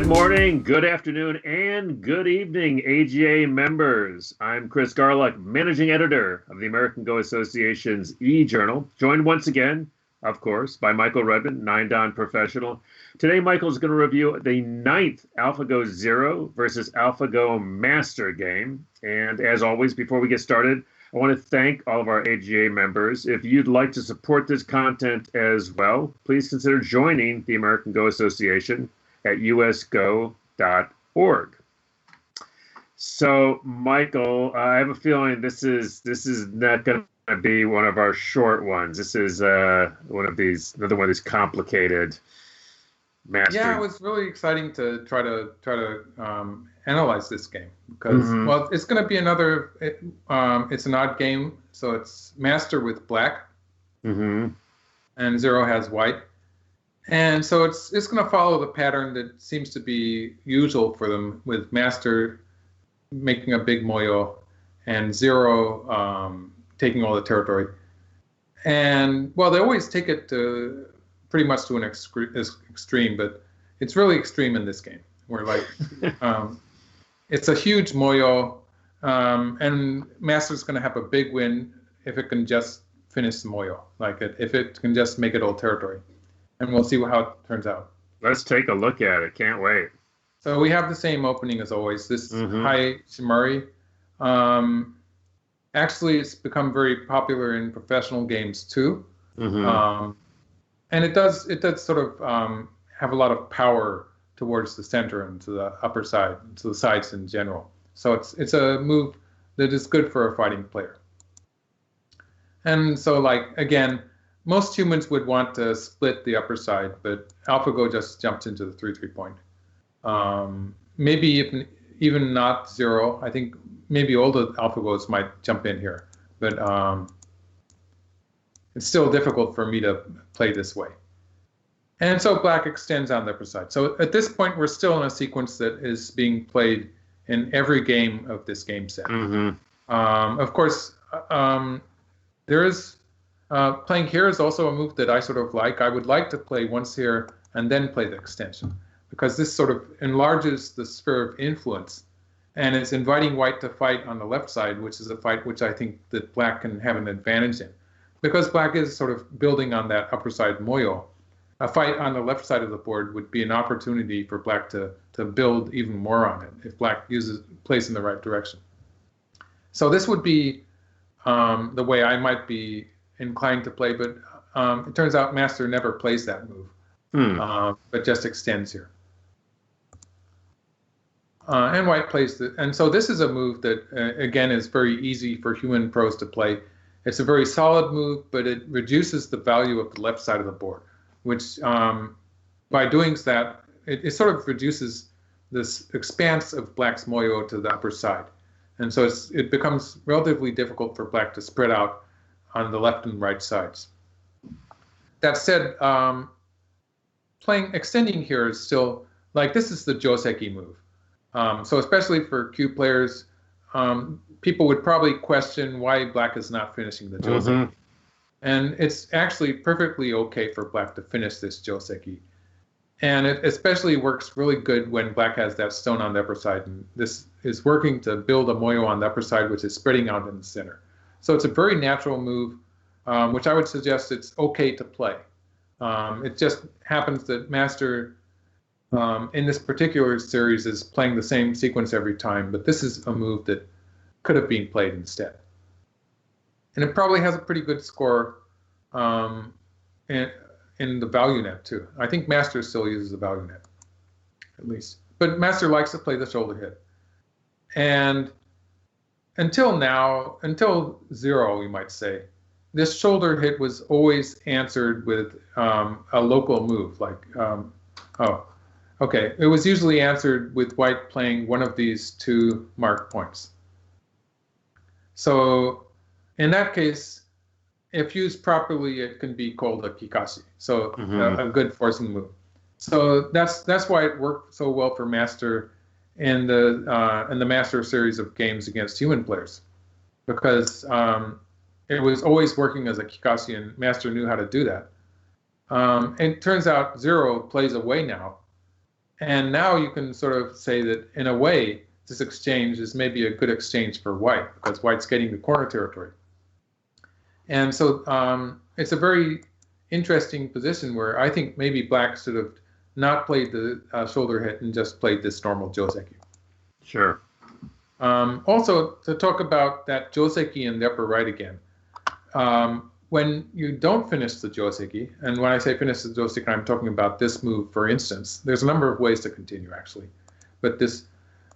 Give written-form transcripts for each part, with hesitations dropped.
Good morning, good afternoon, and good evening, AGA members. I'm Chris Garlock, managing editor of the American Go Association's e-journal, joined once again, of course, by Michael Redmond, 9-Dan professional. Today, Michael is going to review the 9th AlphaGo Zero versus AlphaGo Master game. And as always, before we get started, I want to thank all of our AGA members. If you'd like to support this content as well, please consider joining the American Go Association at usgo.org. So, Michael, I have a feeling this is not going to be one of our short ones. This is another one of these complicated master. Yeah, it was really exciting to try to analyze this game because well, it's going to be another. It's an odd game, so it's master with black, and zero has white. And so it's going to follow the pattern that seems to be usual for them, with master making a big moyo and zero taking all the territory. And well, they always take it to pretty much to an extreme, but it's really extreme in this game, where like it's a huge moyo, and master's going to have a big win if it can just finish the moyo, if it can just make it all territory. And we'll see how it turns out. Let's take a look at it. Can't wait. So we have the same opening as always. This Hai Shimari. Actually, it's become very popular in professional games too. And it does sort of have a lot of power towards the center and to the upper side, and to the sides in general. So it's a move that is good for a fighting player. And so, like, again, most humans would want to split the upper side, but AlphaGo just jumps into the 3-3 point. Maybe even not zero. I think maybe all the AlphaGos might jump in here, but it's still difficult for me to play this way. And so black extends on the upper side. So at this point, we're still in a sequence that is being played in every game of this game set. Of course, there is playing here is also a move that I sort of like. I would like to play once here and then play the extension, because this sort of enlarges the sphere of influence, and it's inviting white to fight on the left side, which is a fight which I think that black can have an advantage in, because black is sort of building on that upper side moyo. A fight on the left side of the board would be an opportunity for black to build even more on it if black plays in the right direction. So this would be the way I might be inclined to play, but it turns out master never plays that move, but just extends here. And white plays and so this is a move that again is very easy for human pros to play. It's a very solid move, but it reduces the value of the left side of the board, which by doing that, it sort of reduces this expanse of black's moyo to the upper side, and so it becomes relatively difficult for black to spread out on the left and right sides. That said, extending here is still, like, this is the joseki move. So especially for Q players, people would probably question why black is not finishing the joseki. And it's actually perfectly okay for black to finish this joseki. And it especially works really good when black has that stone on the upper side. And this is working to build a moyo on the upper side, which is spreading out in the center. So it's a very natural move, which I would suggest it's okay to play. It just happens that master in this particular series is playing the same sequence every time, but this is a move that could have been played instead. And it probably has a pretty good score in the value net too. I think master still uses the value net, at least. But master likes to play the shoulder hit. And until zero, we might say, this shoulder hit was always answered with a local move, it was usually answered with white playing one of these two mark points. So in that case, if used properly, it can be called a kikashi, so a good forcing move. So that's why it worked so well for master in the master series of games against human players, because it was always working as a kikashi, and master knew how to do that. And it turns out zero plays away now, And now you can sort of say that, in a way, this exchange is maybe a good exchange for white, because white's getting the corner territory. And so it's a very interesting position where I think maybe black should have not played the shoulder hit and just played this normal joseki. Sure. Also, to talk about that joseki in the upper right again, when you don't finish the joseki, and when I say finish the joseki, I'm talking about this move, for instance. There's a number of ways to continue, actually. But this,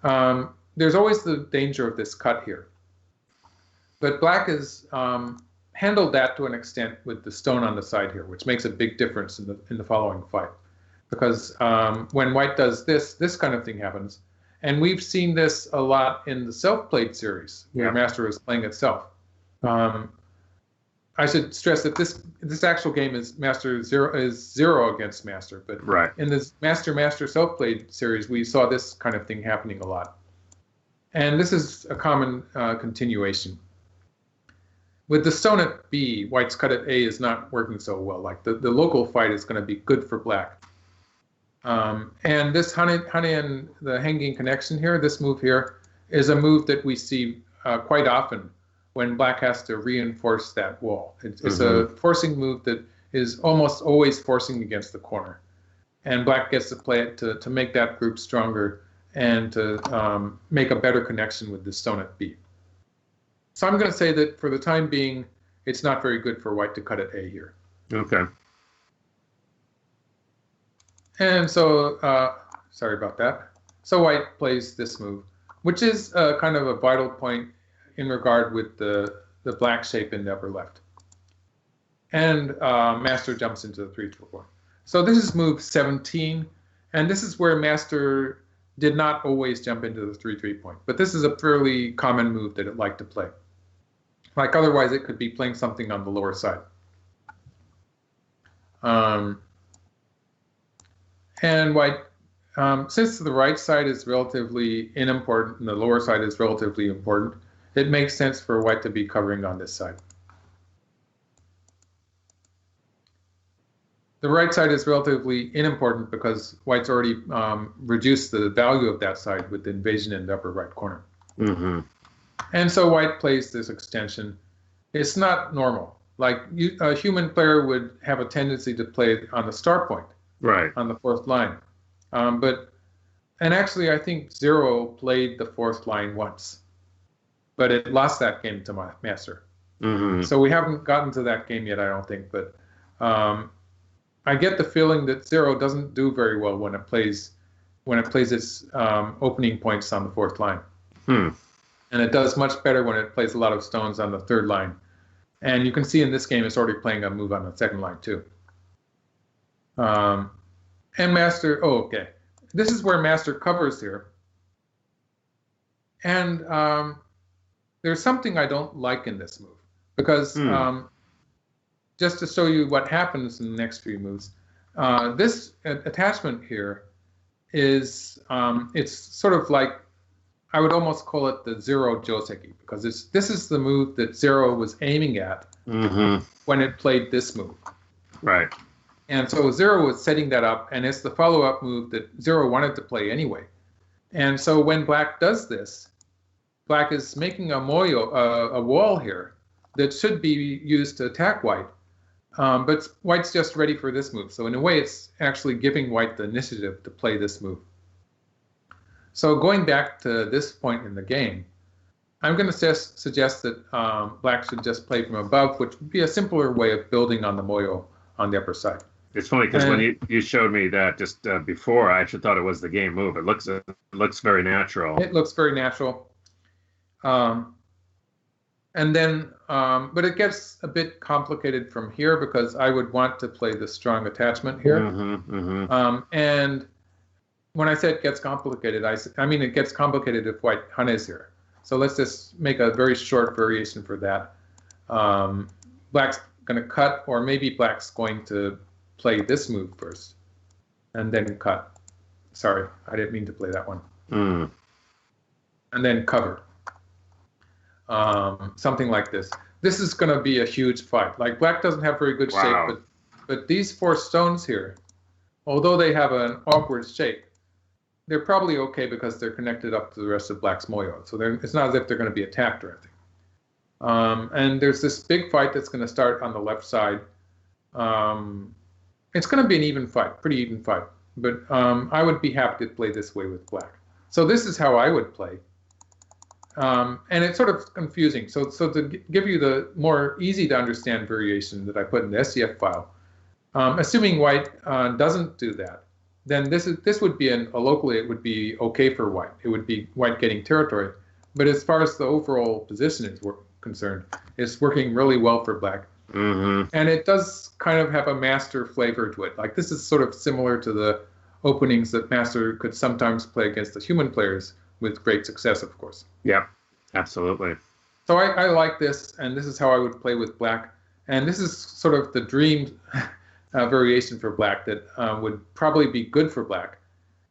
there's always the danger of this cut here. But black has handled that to an extent with the stone on the side here, which makes a big difference in the following fight. Because when white does this kind of thing happens. And we've seen this a lot in the self-played series, where Master is playing itself. I should stress that this actual game is zero against Master, but in this Master self-played series, we saw this kind of thing happening a lot. And this is a common continuation. With the stone at B, white's cut at A is not working so well. Like the local fight is going to be good for black. And this Hane and the hanging connection here, this move here, is a move that we see quite often when black has to reinforce that wall. It's a forcing move that is almost always forcing against the corner. And black gets to play it to make that group stronger and to make a better connection with the stone at B. So I'm going to say that for the time being, it's not very good for white to cut at A here. Okay. And so, sorry about that. So white plays this move, which is kind of a vital point in regard with the black shape in the upper left. And Master jumps into the 3-4. So this is move 17, and this is where Master did not always jump into the 3-3 point. But this is a fairly common move that it liked to play. Like otherwise, it could be playing something on the lower side. And white, since the right side is relatively unimportant and the lower side is relatively important, it makes sense for white to be covering on this side. The right side is relatively unimportant because white's already reduced the value of that side with the invasion in the upper right corner. And so white plays this extension. It's not normal. Like a human player would have a tendency to play on the start point. Right. On the fourth line. And actually, I think Zero played the fourth line once, but it lost that game to my Master. So we haven't gotten to that game yet, I don't think, but I get the feeling that Zero doesn't do very well when it plays its opening points on the fourth line. And it does much better when it plays a lot of stones on the third line. And you can see in this game, it's already playing a move on the second line, too. And Master, okay. This is where Master covers here. And there's something I don't like in this move. Because just to show you what happens in the next few moves, this attachment here is, it's sort of like, I would almost call it the Zero Joseki, because this is the move that Zero was aiming at when it played this move. Right. And so Zero was setting that up, and it's the follow-up move that Zero wanted to play anyway. And so when black does this, black is making a wall here that should be used to attack white. But white's just ready for this move. So in a way, it's actually giving white the initiative to play this move. So going back to this point in the game, I'm going to suggest that black should just play from above, which would be a simpler way of building on the moyo on the upper side. It's funny because when you showed me that just before, I actually thought it was the game move. It looks very natural. It looks very natural. And then, but it gets a bit complicated from here because I would want to play the strong attachment here. And when I say it gets complicated, I mean it gets complicated if white hanes here. So let's just make a very short variation for that. Black's going to cut, or maybe black's going to play this move first, and then cut. Sorry, I didn't mean to play that one. And then cover. Something like this. This is going to be a huge fight. Like black doesn't have very good shape, but these four stones here, although they have an awkward shape, they're probably okay because they're connected up to the rest of black's moyo. So it's not as if they're going to be attacked or anything. And there's this big fight that's going to start on the left side. It's going to be an even fight, pretty even fight. But I would be happy to play this way with black. So this is how I would play. And it's sort of confusing. So to give you the more easy to understand variation that I put in the SDF file, assuming white doesn't do that, then this would be locally it would be okay for white. It would be white getting territory. But as far as the overall position is concerned, it's working really well for black. Mm-hmm. And it does kind of have a master flavor to it. Like this is sort of similar to the openings that master could sometimes play against the human players with great success, of course. Yeah, absolutely. So I like this, and this is how I would play with black. And this is sort of the dream variation for black that would probably be good for black.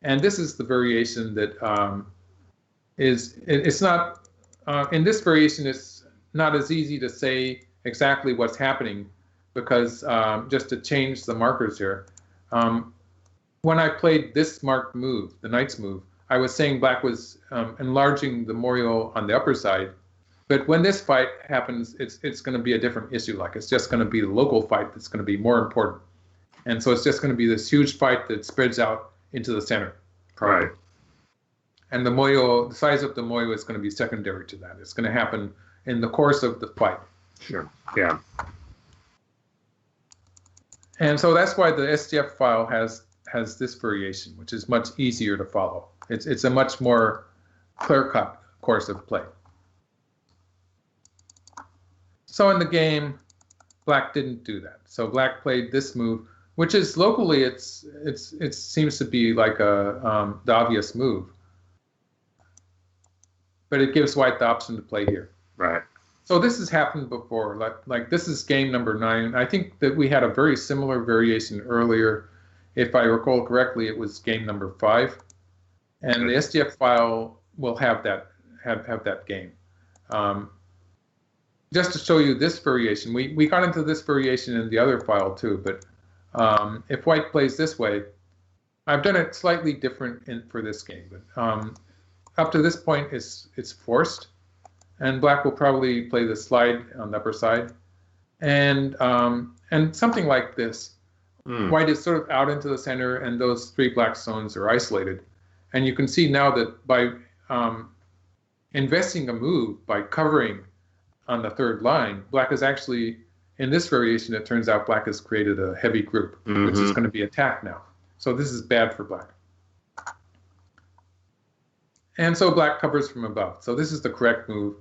And this is the variation that it's not, in this variation, it's not as easy to say exactly what's happening because just to change the markers here, when I played this marked move, the knight's move, I was saying black was enlarging the moyo on the upper side. But when this fight happens, it's going to be a different issue. Like it's just going to be the local fight that's going to be more important. And so it's just going to be this huge fight that spreads out into the center. Probably. Right. And the size of the moyo is going to be secondary to that. It's going to happen in the course of the fight. Sure. Yeah. And so that's why the SDF file has this variation, which is much easier to follow. It's a much more clear-cut course of play. So in the game, black didn't do that. So black played this move, which is locally it seems to be like the obvious move, but it gives white the option to play here. Right. So this has happened before. Like this is game number 9. I think that we had a very similar variation earlier. If I recall correctly, it was game number 5, and the SDF file will have that game. Just to show you this variation, we got into this variation in the other file too, but if white plays this way, I've done it slightly different for this game, but up to this point it's forced, and black will probably play the slide on the upper side, and something like this. White is sort of out into the center, and those 3 black stones are isolated, and you can see now that by investing a move by covering on the 3rd line, black is actually, in this variation, it turns out black has created a heavy group, which is going to be attacked now. So this is bad for black. And so black covers from above. So this is the correct move.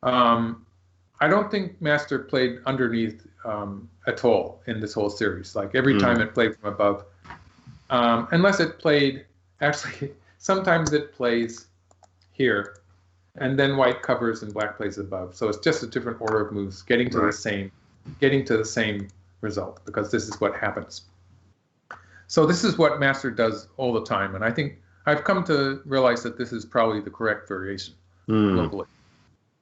I don't think master played underneath at all in this whole series. Like every time it played from above, unless it played, actually, sometimes it plays here, and then white covers and black plays above. So it's just a different order of moves, getting to the same result, because this is what happens. So this is what master does all the time, and I think I've come to realize that this is probably the correct variation locally,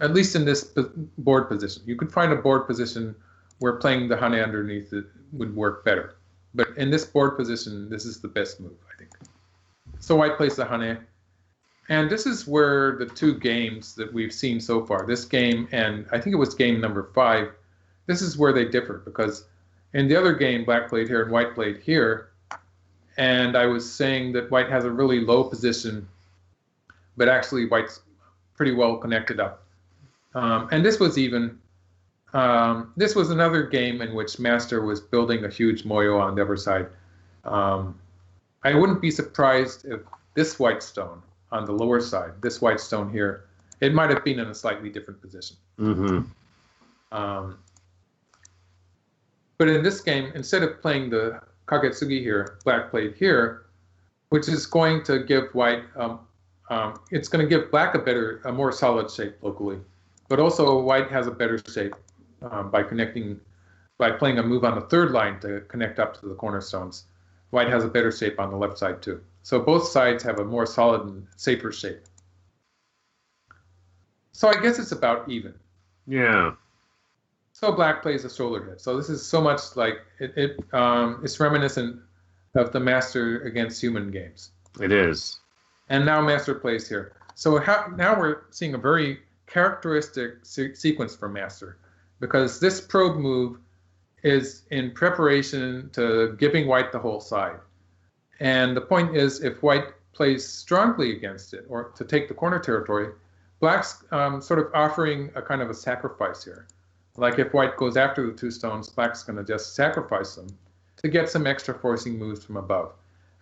at least in this board position. You could find a board position where playing the hane underneath it would work better, but in this board position, this is the best move, I think. So white plays the hane. And this is where the 2 games that we've seen so far, this game and I think it was game number 5, this is where they differ, because in the other game, black played here and white played here, and I was saying that white has a really low position, but actually white's pretty well connected up. And this was even, this was another game in which master was building a huge moyo on the other side. I wouldn't be surprised if this white stone on the lower side, this white stone here, it might have been in a slightly different position. But in this game, instead of playing the kagetsugi here, black played here, which is going to give white, it's going to give black a more solid shape locally, but also white has a better shape by playing a move on the 3rd line to connect up to the cornerstones. White has a better shape on the left side too. So both sides have a more solid and safer shape. So I guess it's about even. Yeah. So black plays a shoulder hit. So this is so much like it's reminiscent of the master against human games. It is. And now master plays here. So now we're seeing a very characteristic sequence for master, because this probe move is in preparation to giving white the whole side. And the point is, if white plays strongly against it, or to take the corner territory, black's sort of offering a kind of a sacrifice here. Like if white goes after the 2 stones, black's going to just sacrifice them to get some extra forcing moves from above.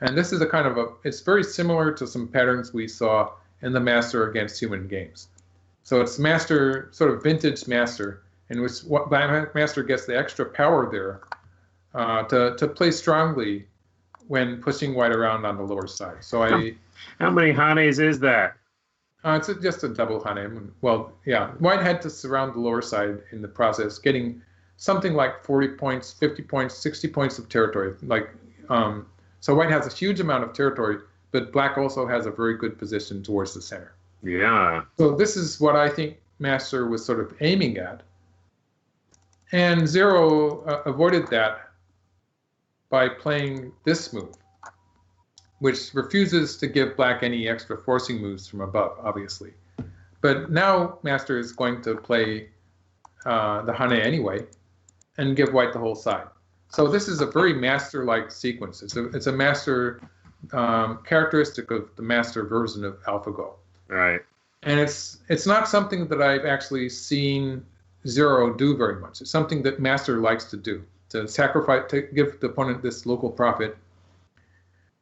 And this is a kind of it's very similar to some patterns we saw in the master against human games. So it's master, sort of vintage master, in which master gets the extra power there to play strongly when pushing white around on the lower side. So how many hanes is that? It's just a double hane. Well, yeah, white had to surround the lower side in the process, getting something like 40 points, 50 points, 60 points of territory. So white has a huge amount of territory, but black also has a very good position towards the center. Yeah. So this is what I think master was sort of aiming at. And Zero avoided that by playing this move, which refuses to give black any extra forcing moves from above, obviously. But now master is going to play the hane anyway and give white the whole side. So this is a very master-like sequence. It's a master characteristic of the master version of AlphaGo. Right. And it's not something that I've actually seen Zero do very much. It's something that master likes to do, to sacrifice, to give the opponent this local profit,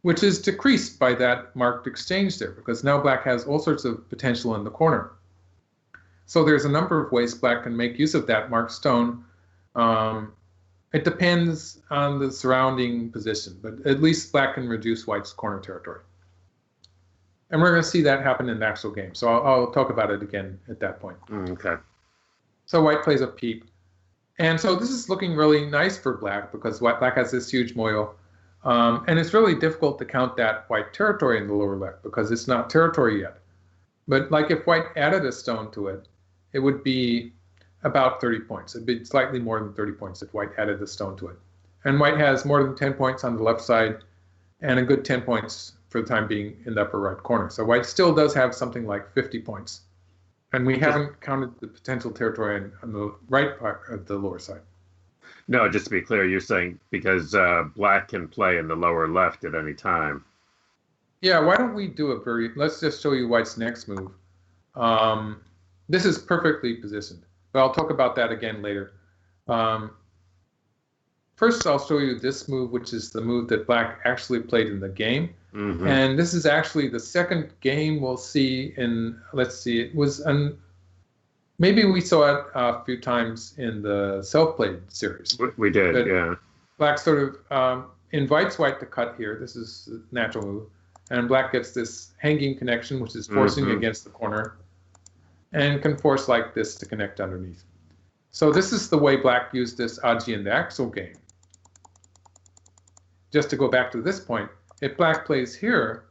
which is decreased by that marked exchange there, because now black has all sorts of potential in the corner. So there's a number of ways black can make use of that marked stone. It depends on the surrounding position, but at least black can reduce white's corner territory. And we're going to see that happen in the actual game. So I'll talk about it again at that point. Okay. So white plays a peep. And so this is looking really nice for black, because black has this huge moil. And it's really difficult to count that white territory in the lower left, because it's not territory yet. But like if white added a stone to it, it would be about 30 points. It'd be slightly more than 30 points if white added a stone to it. And white has more than 10 points on the left side and a good 10 points for the time being in the upper right corner. So white still does have something like 50 points. And we haven't counted the potential territory on the right part of the lower side. No, just to be clear, you're saying because black can play in the lower left at any time. Yeah, why don't we do let's just show you white's next move. This is perfectly positioned, but I'll talk about that again later. First, I'll show you this move, which is the move that black actually played in the game. Mm-hmm. And this is actually the second game we'll see in, let's see, it was, maybe we saw it a few times in the self-played series. We did, but yeah. Black sort of invites white to cut here. This is a natural move. And black gets this hanging connection, which is forcing against the corner, and can force like this to connect underneath. So this is the way black used this Aji in the actual game. Just to go back to this point, if black plays here,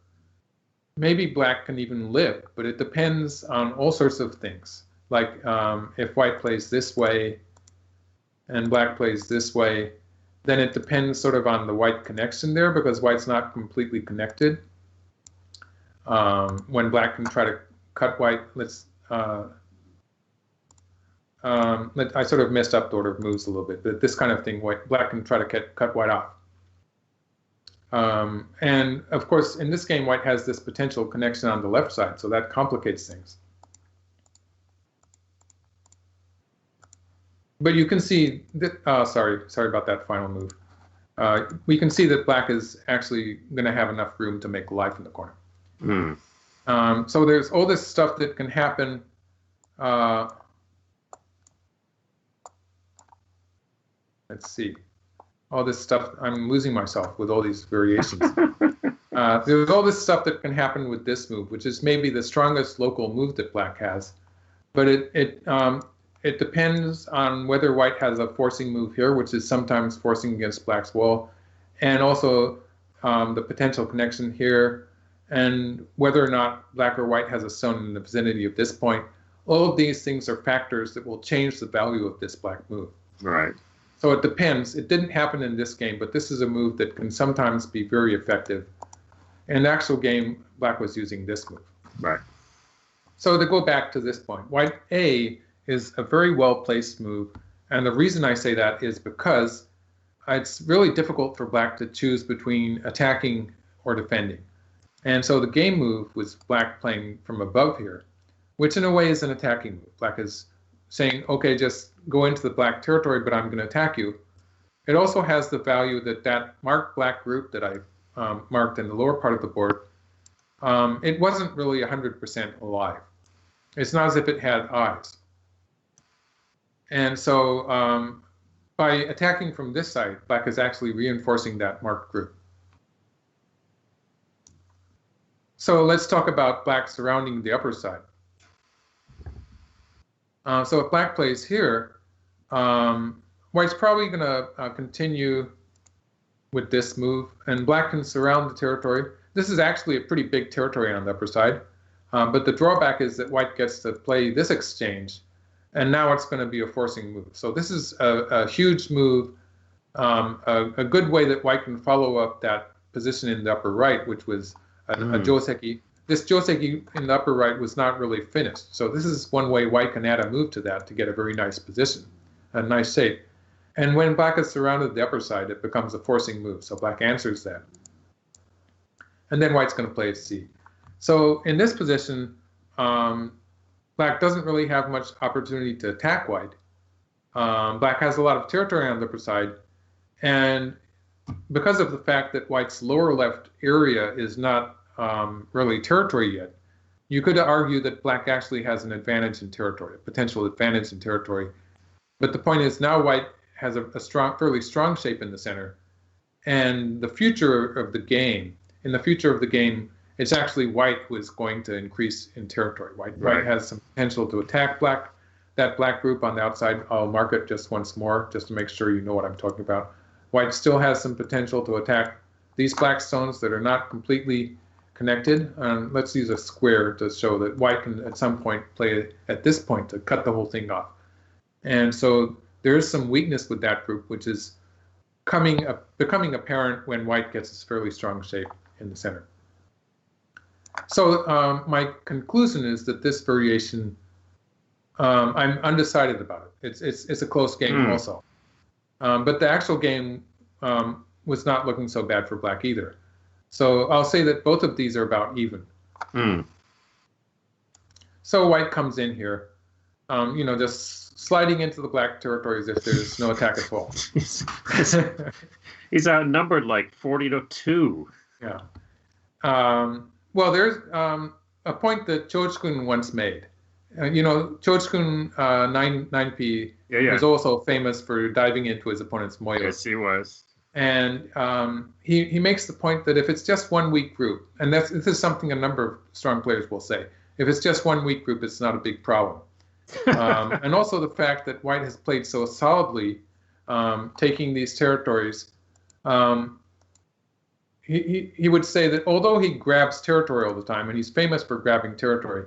maybe black can even live, but it depends on all sorts of things. Like if white plays this way and black plays this way, then it depends sort of on the white connection there, because white's not completely connected. When black can try to cut white, I sort of messed up the order of moves a little bit, but this kind of thing, black can try to cut white off. And of course, in this game, white has this potential connection on the left side, so that complicates things. But you can see that, sorry about that final move. We can see that black is actually going to have enough room to make life in the corner. So there's all this stuff that can happen. Let's see. All this stuff, I'm losing myself with all these variations. There's all this stuff that can happen with this move, which is maybe the strongest local move that black has. But it depends on whether white has a forcing move here, which is sometimes forcing against black's wall, and also the potential connection here, and whether or not black or white has a stone in the vicinity of this point. All of these things are factors that will change the value of this black move. Right. So it depends. It didn't happen in this game, but this is a move that can sometimes be very effective. In the actual game, black was using this move. Right. So to go back to this point, white A is a very well-placed move. And the reason I say that is because it's really difficult for black to choose between attacking or defending. And so the game move was black playing from above here, which in a way is an attacking move. Black is saying, okay, just go into the black territory, but I'm going to attack you. It also has the value that that marked black group that I marked in the lower part of the board, it wasn't really 100% alive. It's not as if it had eyes. And so by attacking from this side, black is actually reinforcing that marked group. So let's talk about black surrounding the upper side. So if black plays here, white's probably going to continue with this move, and black can surround the territory. This is actually a pretty big territory on the upper side, but the drawback is that white gets to play this exchange, and now it's going to be a forcing move. So this is a huge move, a good way that white can follow up that position in the upper right, which was a joseki. This joseki in the upper right was not really finished. So this is one way white can add a move to that to get a very nice position, a nice shape. And when black is surrounded the upper side, it becomes a forcing move. So black answers that. And then white's going to play c. So in this position, black doesn't really have much opportunity to attack white. Black has a lot of territory on the upper side. And because of the fact that white's lower left area is not really territory yet, you could argue that black actually has an advantage in territory, a potential advantage in territory. But the point is now white has a fairly strong shape in the center. And the future of the game, in the future of the game, it's actually white who is going to increase in territory. White has some potential to attack black. That black group on the outside, I'll mark it just once more, just to make sure you know what I'm talking about. White still has some potential to attack these black stones that are not completely connected. Let's use a square to show that white can at some point play at this point to cut the whole thing off. And so there is some weakness with that group, which is becoming apparent when white gets a fairly strong shape in the center. So my conclusion is that this variation, I'm undecided about it. It's a close game also. But the actual game was not looking so bad for black either. So I'll say that both of these are about even. So white comes in here, just sliding into the black territory as if there's no attack at all. He's outnumbered like 40-2. Yeah. Well, there's a point that Chochkun once made. Chochkun 9P was also famous for diving into his opponent's moyo. Yes, he was. And he makes the point that if it's just one weak group, and this is something a number of strong players will say, if it's just one weak group, it's not a big problem. And also the fact that white has played so solidly, taking these territories, he would say that although he grabs territory all the time, and he's famous for grabbing territory,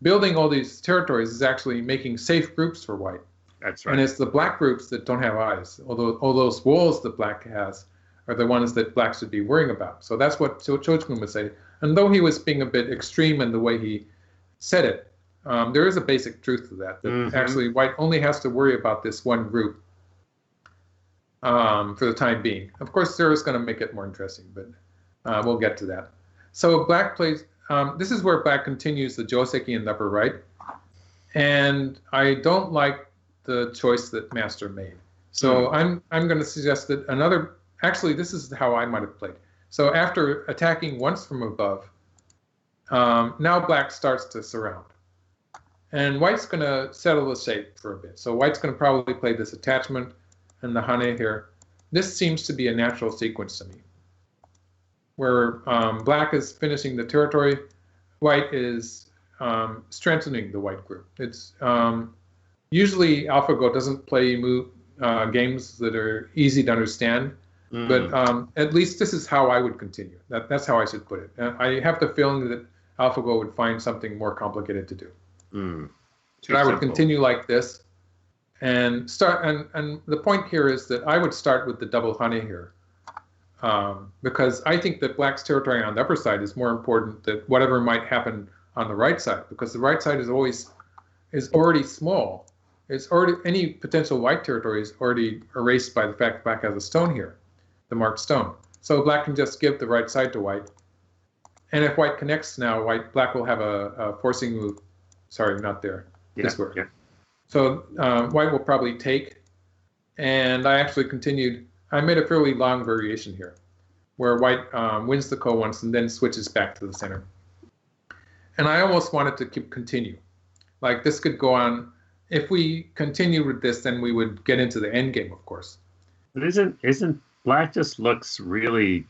building all these territories is actually making safe groups for white. That's right. And it's the black groups that don't have eyes. Although all those walls that black has are the ones that black should be worrying about. So that's what Chochkun would say. And though he was being a bit extreme in the way he said it, there is a basic truth to that, that actually white only has to worry about this one group for the time being. Of course, Sarah's going to make it more interesting, but we'll get to that. So black plays, this is where black continues the joseki in the upper right. And I don't like the choice that Master made. So I'm going to suggest that actually this is how I might have played. So after attacking once from above, now black starts to surround. And white's going to settle the shape for a bit. So white's going to probably play this attachment and the hane here. This seems to be a natural sequence to me, where black is finishing the territory, white is strengthening the white group. It's usually AlphaGo doesn't play games that are easy to understand, but at least this is how I would continue. That's how I should put it. I have the feeling that AlphaGo would find something more complicated to do. But I would continue like this and start. And the point here is that I would start with the double hane here. because I think that black's territory on the upper side is more important than whatever might happen on the right side, because the right side is already small. It's already, any potential white territory is already erased by the fact that black has a stone here, the marked stone. So black can just give the right side to white. And if white connects now, black will have a forcing move. Sorry, not there. This way. Yeah. So white will probably take. And I actually continued. I made a fairly long variation here, where white wins the ko once and then switches back to the center. And I almost wanted to continue. Like this could go on. If we continue with this, then we would get into the end game, of course. But isn't black just looks really,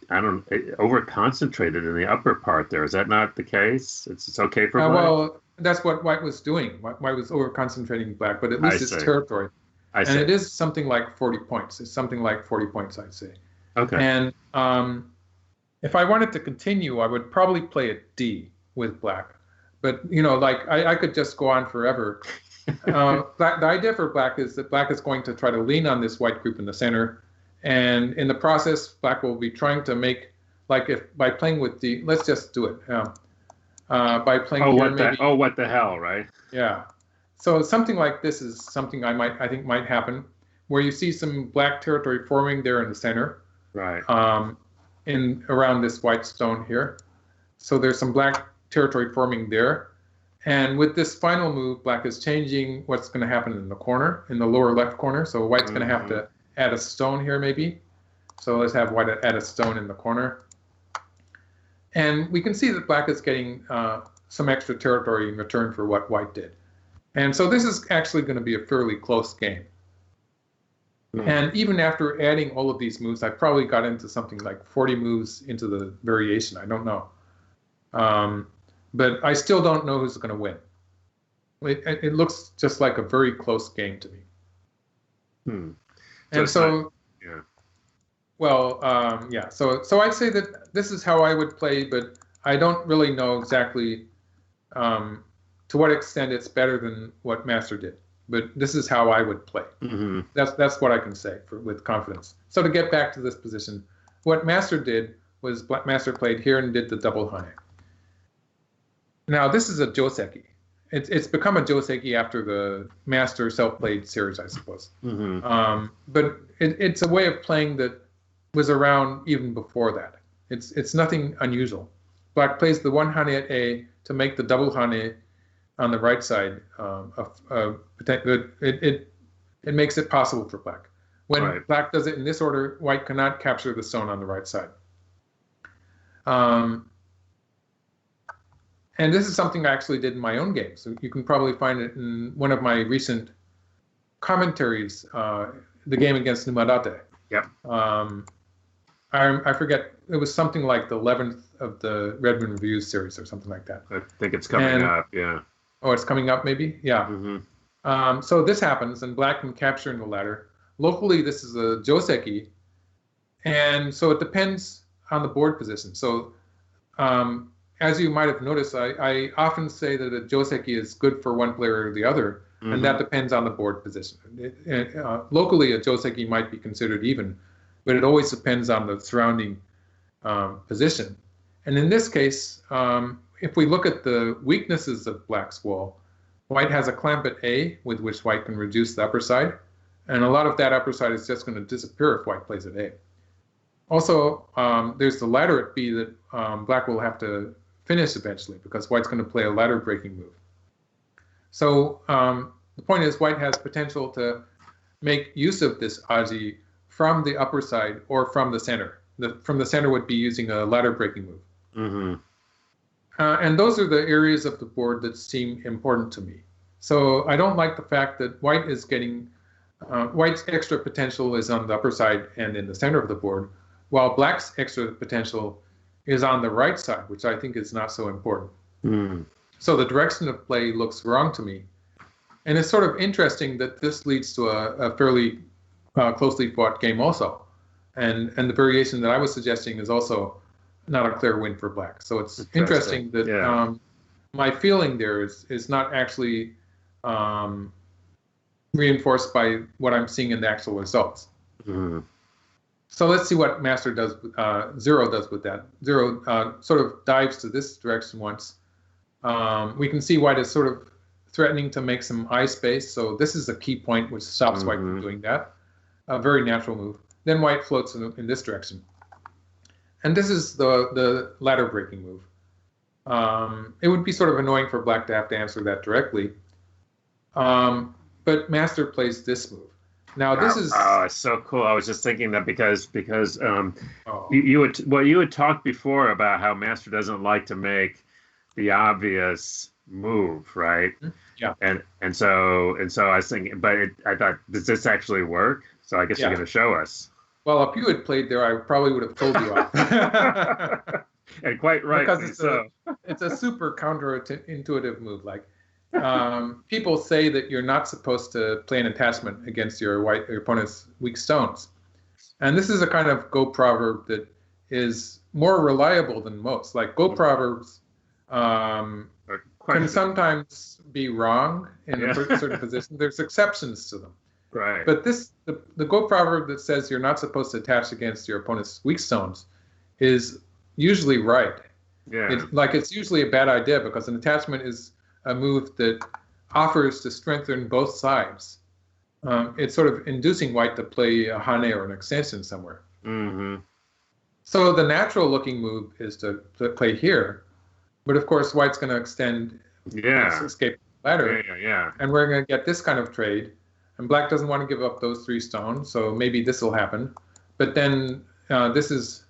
over concentrated in the upper part there? Is that not the case? It's okay for black? Well, that's what white was doing. White was over concentrating black, but at least it's territory. And it is something like 40 points. It's something like 40 points, I'd say. Okay. And if I wanted to continue, I would probably play a D with black. But, I could just go on forever. The idea for black is that black is going to try to lean on this white group in the center. And in the process, black will be trying to make, by playing with D, let's just do it. By playing what the hell, right? Yeah. So something like this is something I think might happen, where you see some black territory forming there in the center. Right. Around this white stone here. So there's some black territory forming there. And with this final move, black is changing what's going to happen in the corner, in the lower left corner. So white's going to have to add a stone here maybe. So let's have white add a stone in the corner. And we can see that black is getting some extra territory in return for what white did. And so this is actually going to be a fairly close game. And even after adding all of these moves, I probably got into something like 40 moves into the variation. I don't know. But I still don't know who's going to win. It looks just like a very close game to me. And so I'd say that this is how I would play, but I don't really know exactly to what extent it's better than what Master did. But this is how I would play. That's what I can say with confidence. So to get back to this position, what Master did was Master played here and did the double hane. Now this is a joseki. It's become a joseki after the Master self-played series, I suppose. But it's a way of playing that was around even before that. It's nothing unusual. Black plays the one hane at A to make the double hane on the right side. It makes it possible for black. When black does it in this order, white cannot capture the stone on the right side. And this is something I actually did in my own game. So you can probably find it in one of my recent commentaries, the game against Numadate. Yep. I forget, it was something like the 11th of the Redmond Reviews series or something like that. I think it's coming up, yeah. Oh, it's coming up maybe? Yeah. So this happens, and black can capture in the ladder. Locally, this is a joseki, and so it depends on the board position. So as you might have noticed, I often say that a joseki is good for one player or the other, and that depends on the board position. Locally, a joseki might be considered even, but it always depends on the surrounding position. And in this case, if we look at the weaknesses of black's wall, white has a clamp at A with which white can reduce the upper side, and a lot of that upper side is just going to disappear if white plays at A. Also, there's the ladder at B that black will have to finish eventually because white's going to play a ladder breaking move. So the point is white has potential to make use of this aji from the upper side or from the center. From the center would be using a ladder breaking move. And those are the areas of the board that seem important to me. So I don't like the fact that white is getting, white's extra potential is on the upper side and in the center of the board, while black's extra potential is on the right side, which I think is not so important. So the direction of play looks wrong to me. And it's sort of interesting that this leads to a fairly closely fought game also. And the variation that I was suggesting is also not a clear win for black. So it's interesting that my feeling there is not actually reinforced by what I'm seeing in the actual results. So let's see what Master does. Zero does with that. Zero sort of dives to this direction once. We can see White is sort of threatening to make some eye space. So this is a key point which stops White from doing that. A very natural move. Then White floats in this direction. And this is the ladder breaking move. It would be sort of annoying for Black to have to answer that directly. But Master plays this move. Now this is it's so cool. I was just thinking that because you had talked before about how Master doesn't like to make the obvious move, right? Yeah. And so I was thinking, but I thought, does this actually work? So I guess you're going to show us. Well, if you had played there, I probably would have told you off. And quite right. Because it's a super counterintuitive move. Like people say that you're not supposed to play an attachment against your opponent's weak stones. And this is a kind of Go proverb that is more reliable than most. Like Go proverbs can sometimes be wrong in a certain position. There's exceptions to them. Right. But the Go proverb that says you're not supposed to attach against your opponent's weak stones is usually right. Yeah. It's usually a bad idea because an attachment is a move that offers to strengthen both sides. It's sort of inducing White to play a Hane or an extension somewhere. Mm-hmm. So the natural looking move is to play here. But of course, White's going to extend escape ladder. Yeah. And we're going to get this kind of trade. And Black doesn't want to give up those 3 stones, so maybe this will happen. But then this is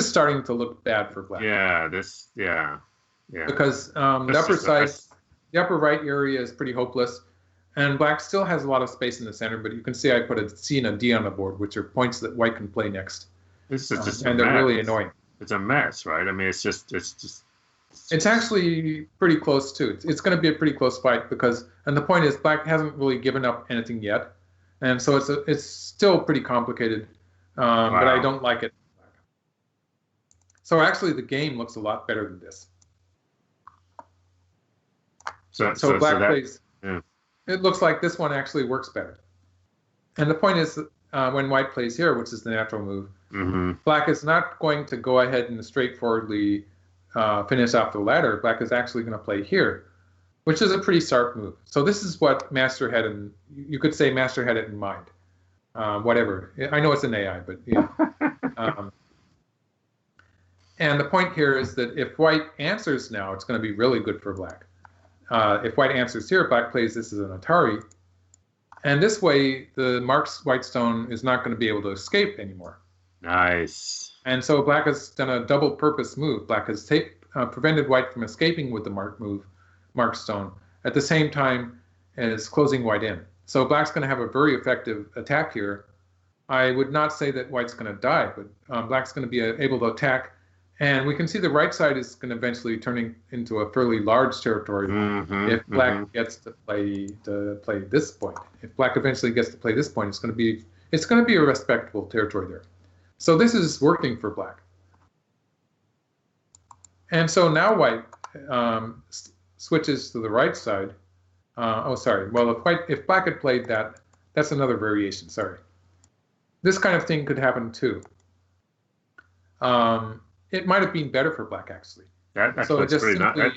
starting to look bad for Black. Yeah. Because the upper right area is pretty hopeless, and Black still has a lot of space in the center. But you can see I put a C and a D on the board, which are points that White can play next. This is just and they're really annoying. It's a mess, right? I mean, it's just. It's actually pretty close too. It's going to be a pretty close fight and the point is Black hasn't really given up anything yet, and so it's still pretty complicated. But I don't like it. So actually, the game looks a lot better than this. So Black plays. Yeah. It looks like this one actually works better. And the point is that when White plays here, which is the natural move, Black is not going to go ahead and straightforwardly finish off the ladder. Black is actually going to play here, which is a pretty sharp move. So this is what Master had you could say Master had it in mind. Whatever. I know it's an AI, but yeah. And the point here is that if White answers now, it's going to be really good for Black. If White answers here, Black plays this as an Atari. And this way, the marked White stone is not going to be able to escape anymore. Nice. And so Black has done a double-purpose move. Black has prevented White from escaping with the marked stone, at the same time as closing White in. So Black's going to have a very effective attack here. I would not say that White's going to die, but Black's going to be able to attack. And we can see the right side is going to eventually turning into a fairly large territory if Black gets to play this point. If Black eventually gets to play this point, it's going to be a respectable territory there. So this is working for Black. And so now White switches to the right side. Well, if Black had played that, that's another variation, sorry. This kind of thing could happen too. It might have been better for Black, actually. That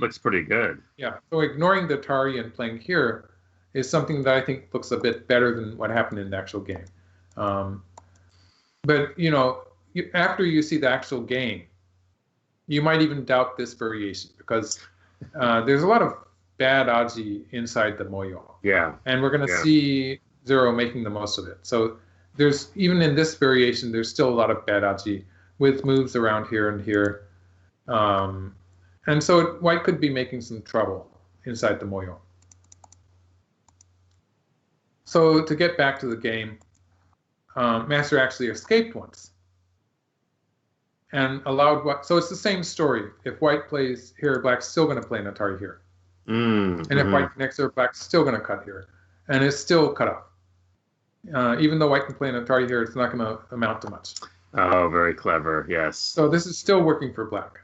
looks pretty good. Yeah, so ignoring the Atari and playing here is something that I think looks a bit better than what happened in the actual game. But, after you see the actual game, you might even doubt this variation because there's a lot of bad aji inside the moyo. Yeah. And we're going to see Zero making the most of it. So even in this variation, there's still a lot of bad aji with moves around here and here. And so White could be making some trouble inside the moyo. So to get back to the game, Master actually escaped once and allowed White. So it's the same story. If White plays here, Black's still going to play an Atari here. And if White connects here, Black's still going to cut here. And it's still cut off. Even though White can play an Atari here, it's not going to amount to much. Oh, very clever, yes. So this is still working for Black.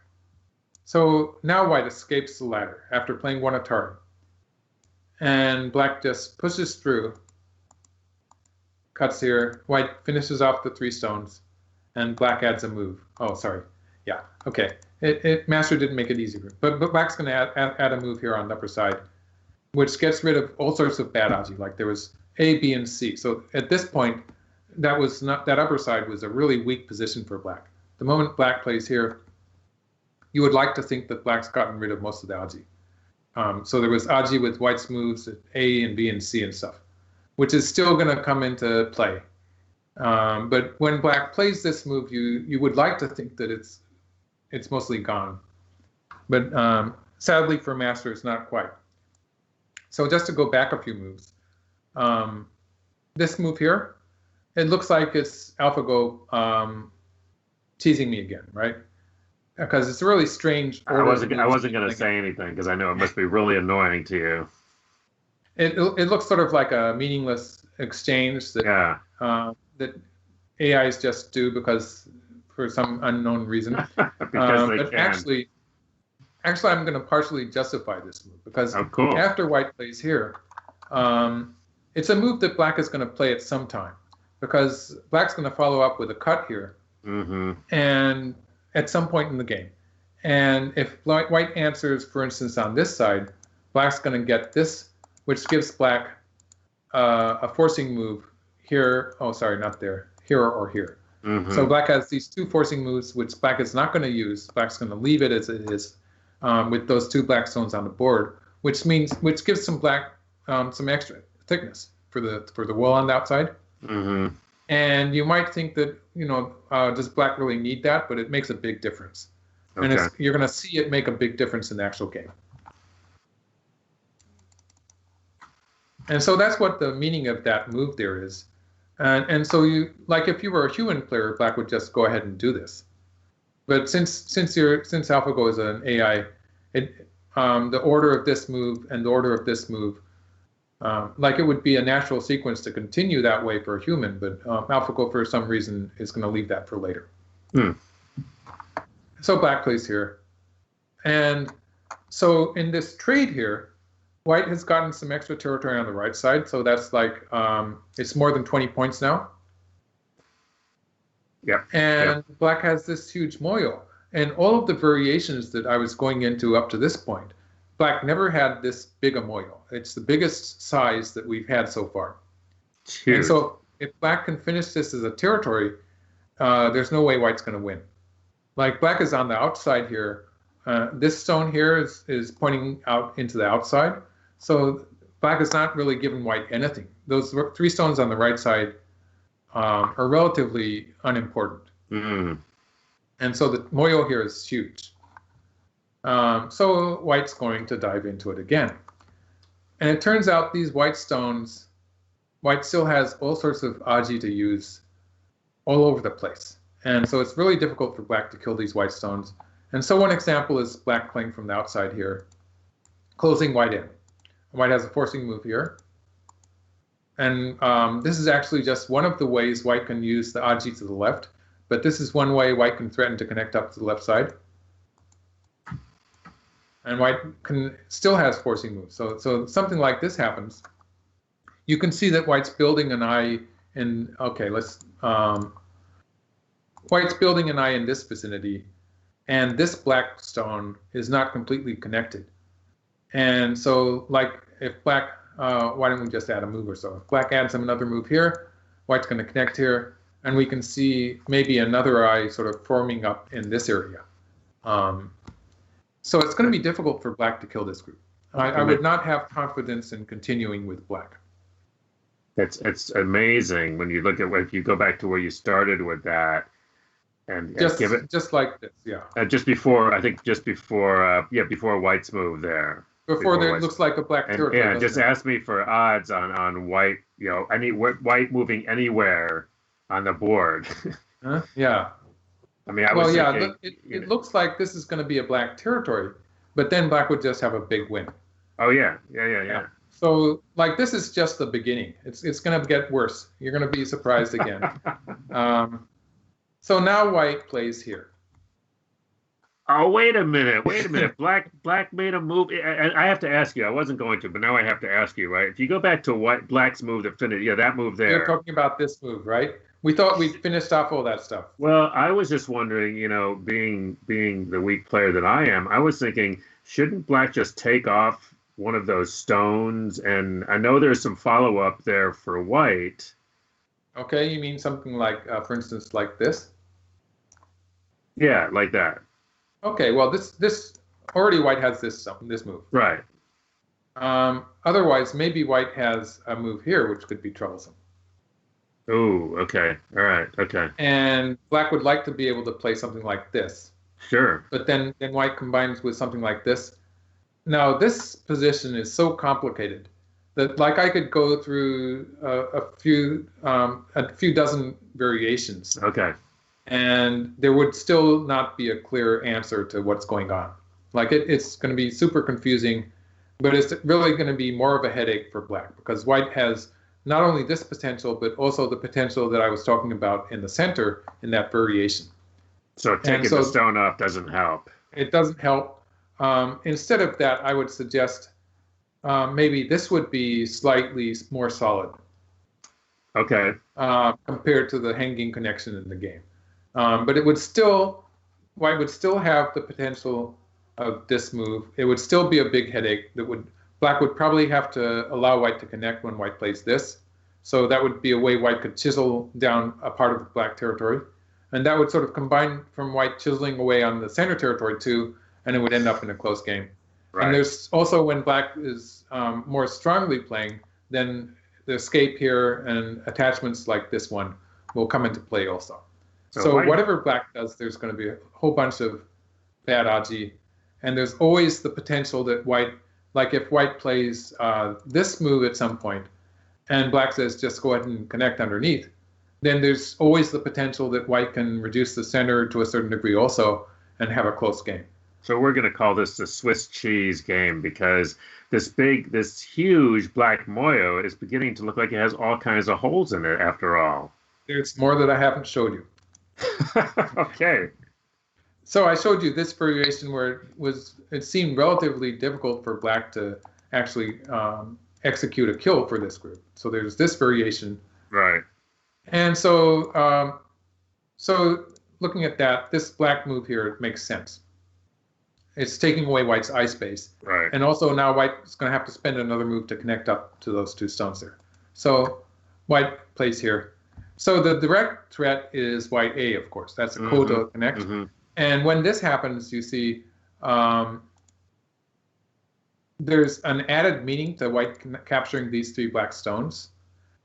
So now White escapes the ladder after playing one Atari. And Black just pushes through. cuts here. White finishes off the 3 stones, and black adds a move. Oh, sorry. Yeah, okay. Master didn't make it easy, but black's going to add a move here on the upper side, which gets rid of all sorts of bad aji. Like there was A, B, and C. So at this point, that upper side was a really weak position for black. The moment black plays here, you would like to think that black's gotten rid of most of the aji. So there was aji with white's moves at A and B and C and stuff, which is still going to come into play. But when black plays this move, you would like to think that it's mostly gone. But sadly for master, it's not quite. So just to go back a few moves, this move here, it looks like it's AlphaGo teasing me again, right? Because it's a really strange order. I wasn't going to say anything because I know it must be really annoying to you. It looks sort of like a meaningless exchange that that AIs just do because for some unknown reason. Because they but can. Actually, I'm going to partially justify this move because cool. After white plays here, it's a move that black is going to play at some time because black's going to follow up with a cut here, and at some point in the game. And if white answers, for instance, on this side, black's going to get this, which gives black a forcing move here. Oh, sorry, not there. Here or here. So black has these 2 forcing moves, which black is not going to use. Black's going to leave it as it is with those 2 black stones on the board, which gives some black some extra thickness for the wall on the outside. And you might think that, does black really need that? But it makes a big difference. Okay. And you're going to see it make a big difference in the actual game. And so that's what the meaning of that move there is. And so if you were a human player, black would just go ahead and do this. But since AlphaGo is an AI, the order of this move and the order of this move, it would be a natural sequence to continue that way for a human, but AlphaGo for some reason is going to leave that for later. So black plays here. And so in this trade here, white has gotten some extra territory on the right side, so that's it's more than 20 points now. And black has this huge moyo. And all of the variations that I was going into up to this point, black never had this big a moyo. It's the biggest size that we've had so far. Huge. And so if black can finish this as a territory, there's no way white's going to win. Black is on the outside here. This stone here is pointing out into the outside. So black is not really giving white anything. Those 3 stones on the right side are relatively unimportant. And so the moyo here is huge. So white's going to dive into it again. And it turns out these white stones, white still has all sorts of aji to use all over the place. And so it's really difficult for black to kill these white stones. And so one example is black playing from the outside here, closing white in. White has a forcing move here. And this is actually just one of the ways white can use the aji to the left. But this is one way white can threaten to connect up to the left side. And white still has forcing moves. So something like this happens. You can see that white's building an eye in, white's building an eye in this vicinity. And this black stone is not completely connected. And so if black, why don't we just add a move or so? If black adds another move here, white's going to connect here. And we can see maybe another eye sort of forming up in this area. So it's going to be difficult for black to kill this group. I would not have confidence in continuing with black. It's amazing when you look at if you go back to where you started with that, and just give it just like this, before white's move there. Before there looks like a black territory. Yeah, just ask me for odds on white. White moving anywhere on the board. Yeah. I mean, I was thinking, it looks like this is going to be a black territory, but then black would just have a big win. Oh yeah. So this is just the beginning. It's going to get worse. You're going to be surprised again. So now white plays here. Oh, wait a minute. Wait a minute. Black made a move. I have to ask you. I wasn't going to, but now I have to ask you, right? If you go back to Black's move that finished, yeah, that move You're there. talking about this move, right? We thought we finished off all that stuff. Well, I was just wondering, being the weak player that I am, I was thinking, shouldn't Black just take off one of those stones? And I know there's some follow-up there for White. Okay, you mean something like, for instance, like this? Yeah, like that. Okay, well, this already White has this move. Right. Otherwise, maybe White has a move here, which could be troublesome. Oh, okay. All right. Okay. And Black would like to be able to play something like this. Sure. But then White combines with something like this. Now, this position is so complicated that, like, I could go through a few dozen variations. Okay. And there would still not be a clear answer to what's going on. Like, it's going to be super confusing, but it's really going to be more of a headache for Black because White has not only this potential, but also the potential that I was talking about in the center in that variation. So taking the stone off doesn't help. It doesn't help. Instead of that, I would suggest maybe this would be slightly more solid. Okay. Compared to the hanging connection in the game. But White would still have the potential of this move. It would still be a big headache. Black would probably have to allow White to connect when White plays this. So that would be a way White could chisel down a part of Black territory. And that would sort of combine from White chiseling away on the center territory too, and it would end up in a close game. Right. And there's also when Black is more strongly playing, then the escape here and attachments like this one will come into play also. So whatever Black does, there's going to be a whole bunch of bad agi. And there's always the potential that White, like if White plays this move at some point, and Black says just go ahead and connect underneath, then there's always the potential that White can reduce the center to a certain degree also and have a close game. So we're going to call this the Swiss cheese game because this huge Black Moyo is beginning to look like it has all kinds of holes in it after all. There's more that I haven't showed you. Okay. So I showed you this variation where it seemed relatively difficult for Black to actually execute a kill for this group. So there's this variation. Right. And so looking at that, this Black move here makes sense. It's taking away White's eye space. Right. And also now White's going to have to spend another move to connect up to those two stones there. So White plays here. So the direct threat is White A, of course. That's a coda connect. Mm-hmm. And when this happens, you see there's an added meaning to White capturing these three Black stones.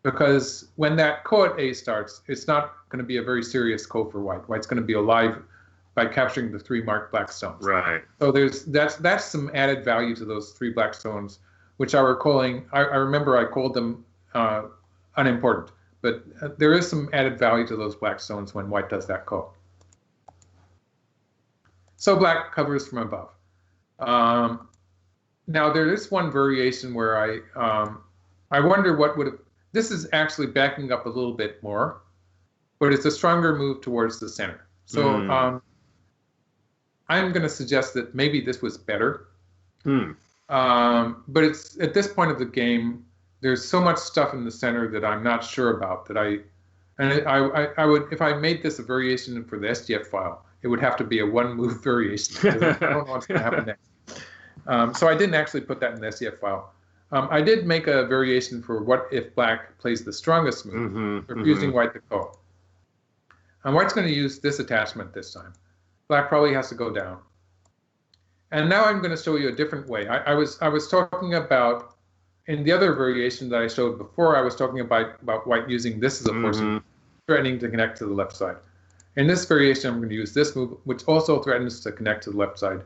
Because when that ko at A starts, it's not going to be a very serious ko for White. White's going to be alive by capturing the three marked Black stones. Right. So that's some added value to those three Black stones, which I remember I called them unimportant. But there is some added value to those Black stones when White does that ko. So Black covers from above. Now there is one variation where I wonder what would have. This is actually backing up a little bit more, but it's a stronger move towards the center. So I'm going to suggest that maybe this was better. But it's at this point of the game, there's so much stuff in the center that I'm not sure about that I would, if I made this a variation for the SDF file, it would have to be a one move variation. I don't know what's going to happen next. So I didn't actually put that in the SDF file. I did make a variation for what if Black plays the strongest move, refusing White to ko. And White's going to use this attachment this time. Black probably has to go down. And now I'm going to show you a different way. I was talking about, in the other variation that I showed before, I was talking about White using this as a force, threatening to connect to the left side. In this variation, I'm going to use this move, which also threatens to connect to the left side.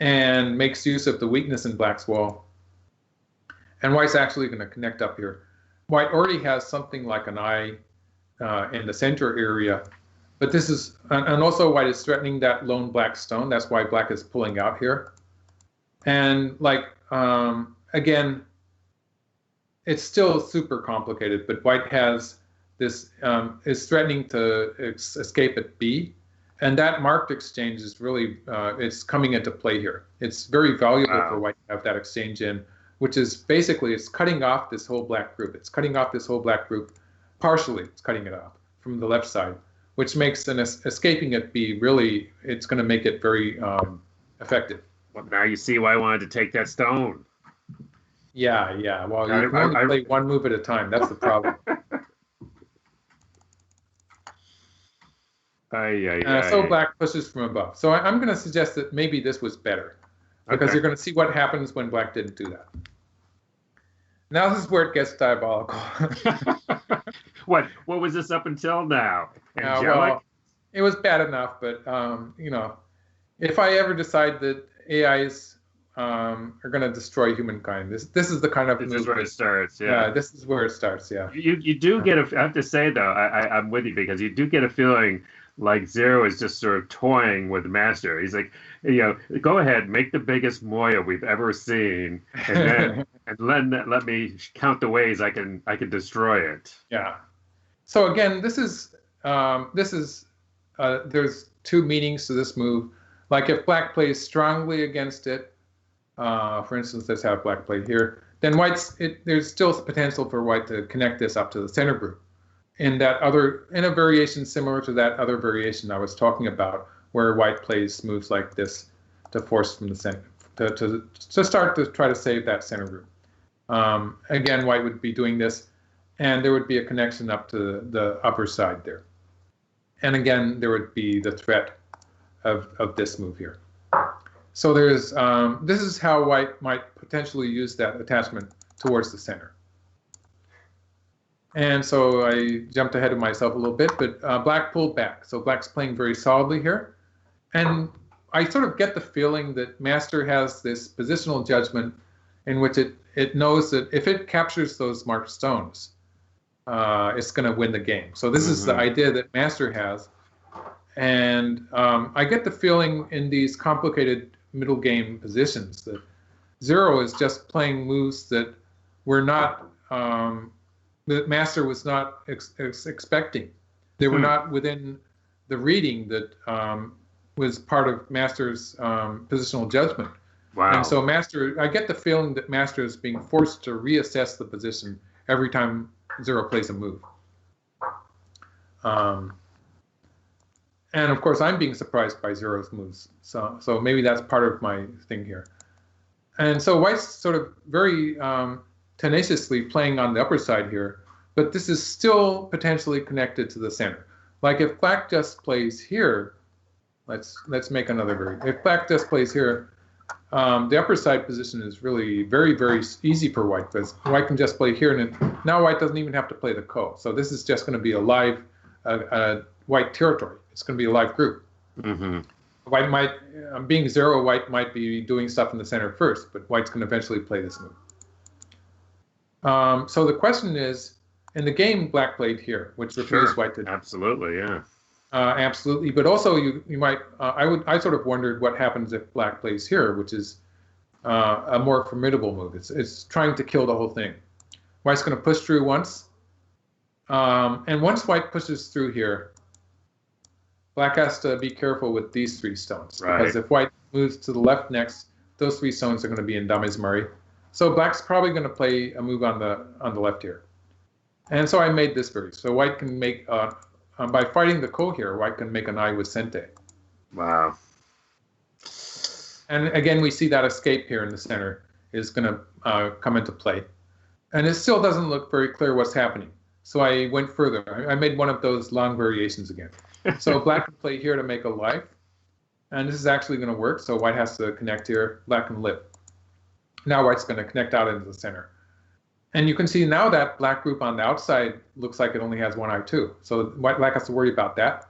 And makes use of the weakness in Black's wall. And White's actually going to connect up here. White already has something like an eye in the center area, but this is, and also White is threatening that lone Black stone. That's why Black is pulling out here. And like, again, it's still super complicated, but White has this, is threatening to escape at B. And that marked exchange is really, it's coming into play here. It's very valuable for white to have that exchange in, which is basically, it's cutting off this whole black group. It's cutting off this whole black group, partially it's cutting it off from the left side, which makes escaping it be really, it's going to make it very effective. Well, now you see why I wanted to take that stone. Yeah, yeah. Well, you can only play one move at a time. That's the problem. So black pushes from above. So I'm going to suggest that maybe this was better, because you're going to see what happens when black didn't do that. Now this is where it gets diabolical. What was this up until now? Well, it was bad enough, but you know, if I ever decide that AIs are going to destroy humankind, this is the kind of this is where it starts. Yeah, this is where it starts. Yeah, you do get I have to say though, I'm with you, because you do get a feeling like Zero is just sort of toying with Master. He's like, you know, go ahead, make the biggest Moya we've ever seen, and then let me count the ways I can destroy it. Yeah. So again, this is there's two meanings to this move. Like if black plays strongly against it, for instance, let's have black play here, then there's still potential for white to connect this up to the center group. In a variation similar to that other variation I was talking about, where white plays moves like this to force from the center, to start to try to save that center group. Again, white would be doing this, and there would be a connection up to the upper side there. And again, there would be the threat of this move here. So there's this is how white might potentially use that attachment towards the center. And so I jumped ahead of myself a little bit, but black pulled back. So black's playing very solidly here. And I sort of get the feeling that Master has this positional judgment in which it knows that if it captures those marked stones, it's going to win the game. So this is the idea that Master has. And I get the feeling in these complicated middle game positions that Zero is just playing moves that were not... that Master was not expecting. They were not within the reading that was part of Master's positional judgment. Wow. And so I get the feeling that Master is being forced to reassess the position every time Zero plays a move. And of course, I'm being surprised by Zero's moves. So maybe that's part of my thing here. And so white's sort of very tenaciously playing on the upper side here, but this is still potentially connected to the center. Like if black just plays here, let's make another variant. If black just plays here, the upper side position is really very, very easy for white, because white can just play here, and now white doesn't even have to play the ko. So this is just going to be a live white territory. It's going to be a live group. White might, being Zero, white might be doing stuff in the center first, but white's going to eventually play this move. So the question is, in the game black played here, which refused white to do. Absolutely, yeah. Absolutely, but also you might, I sort of wondered what happens if black plays here, which is a more formidable move. It's trying to kill the whole thing. White's going to push through once, and once white pushes through here, black has to be careful with these three stones, because if white moves to the left next, those three stones are going to be in Damezmari. So black's probably going to play a move on the left here. And so I made this variant. So white can make, by fighting the ko here, white can make an eye with Sente. Wow. And again, we see that escape here in the center is going to come into play. And it still doesn't look very clear what's happening. So I went further. I made one of those long variations again. So black can play here to make a life. And this is actually going to work. So white has to connect here. Black can live. Now white's going to connect out into the center. And you can see now that black group on the outside looks like it only has one eye too. So black has to worry about that.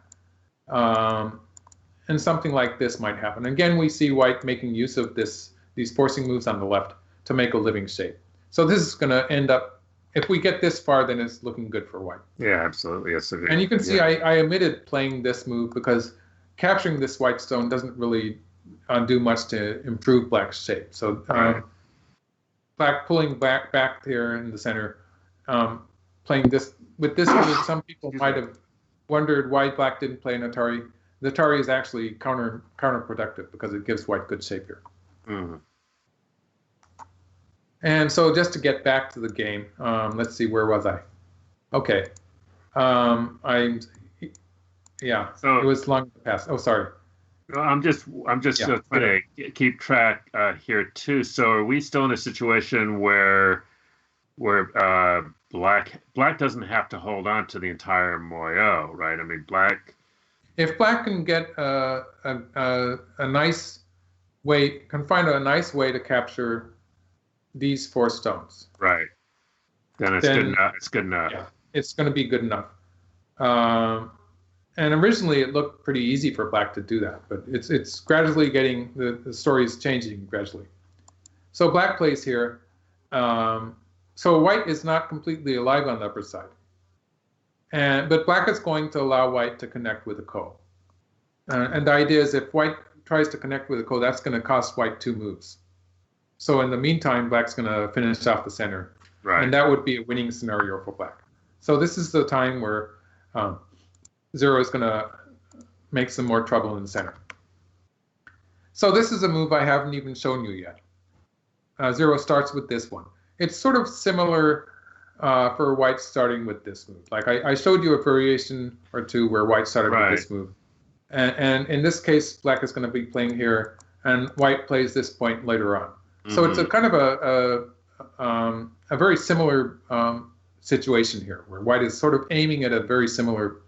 And something like this might happen. Again, we see white making use of these forcing moves on the left to make a living shape. So this is going to end up, if we get this far, then it's looking good for white. Yeah, absolutely. Yes, and you can see I omitted playing this move because capturing this white stone doesn't really do much to improve black's shape. So black pulling back here in the center, playing this with this move. Some people might have wondered why black didn't play an Atari. the Atari is actually counterproductive because it gives white good shape here. Mm-hmm. And so just to get back to the game, let's see, where was I? Okay. Yeah, So it was long past. Oh, sorry. I'm just Yeah, trying to keep track here too. So are we still in a situation where black doesn't have to hold on to the entire moyo, right? I mean, black. If black can get a nice way, can find a nice way to capture these 4 stones, Right. Then it's good enough. It's good enough. yeah, it's going to be good enough. And originally it looked pretty easy for black to do that, but it's gradually getting, the story is changing gradually. So black plays here. So white is not completely alive on the upper side. But black is going to allow white to connect with the ko. And the idea is if white tries to connect with the ko, that's going to cost white 2 moves. So in the meantime, black's going to finish off the center. Right. And that would be a winning scenario for black. So this is the time where Zero is going to make some more trouble in the center. So this is a move I haven't even shown you yet. Zero starts with this one. It's sort of similar for white starting with this move. Like I showed you a variation or two where white started with this move. And in this case, black is going to be playing here, and white plays this point later on. Mm-hmm. So it's a kind of a very similar situation here, where white is sort of aiming at a very similar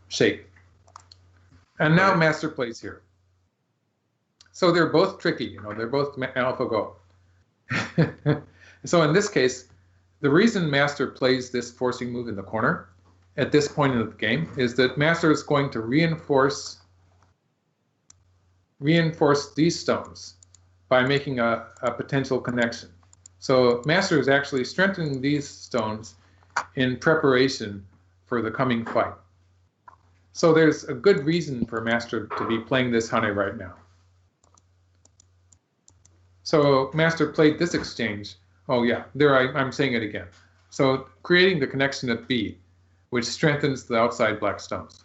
shape. And now master plays here. So they're both tricky, they're both AlphaGo. So in this case, the reason master plays this forcing move in the corner at this point in the game is that master is going to reinforce these stones by making a potential connection. So master is actually strengthening these stones in preparation for the coming fight. So there's a good reason for master to be playing this Hane right now. So master played this exchange. Oh yeah, there I'm saying it again. So creating the connection at B, which strengthens the outside black stones.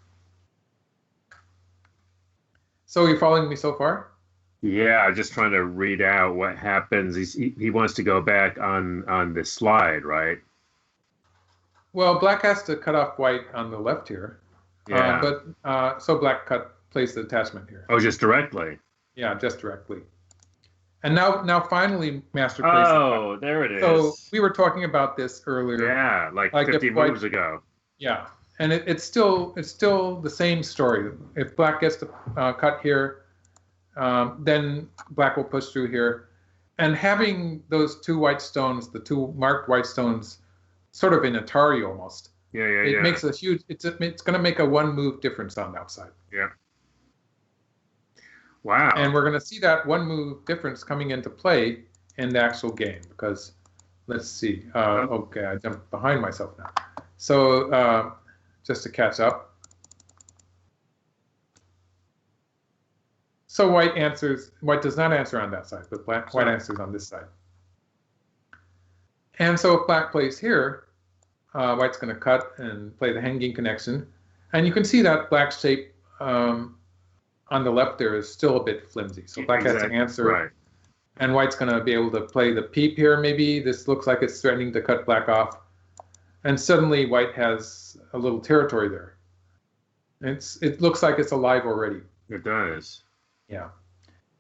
So you following me so far? Yeah, I'm just trying to read out what happens. He wants to go back on this slide, right? Well, black has to cut off white on the left here. Yeah. So black plays the attachment here. Oh, just directly. Yeah, just directly. And now finally master plays. Oh, there it is. So we were talking about this earlier. Yeah, like 50 moves ago. Yeah, and it's still the same story. If black gets to cut here, then black will push through here, and having those 2 white stones, the 2 marked white stones, sort of in Atari almost. It makes a huge. It's going to make a 1 move difference on the outside. Yeah. Wow. And we're going to see that 1 move difference coming into play in the actual game because, let's see. Okay, I jumped behind myself now. So just to catch up. So white does not answer on that side, but white answers on this side. And so if black plays here, white's going to cut and play the hanging connection. And you can see that black's shape on the left there is still a bit flimsy. So black has to answer. Right. And white's going to be able to play the peep here maybe. This looks like it's threatening to cut black off. And suddenly white has a little territory there. It looks like it's alive already. It does. Yeah.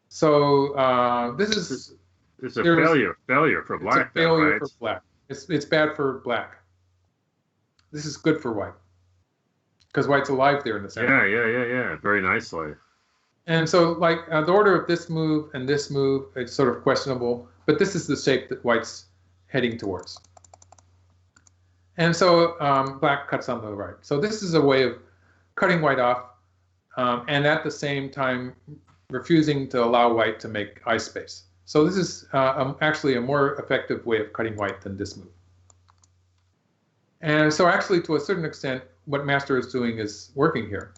So this is... It's a failure for black. It's a failure for black. It's bad for black. This is good for white. Because white's alive there in the center. Yeah. Very nicely. And so, like, the order of this move and this move, it's sort of questionable. But this is the shape that white's heading towards. And so black cuts on the right. So this is a way of cutting white off and at the same time refusing to allow white to make eye space. So this is actually a more effective way of cutting white than this move. And so actually, to a certain extent, what master is doing is working here.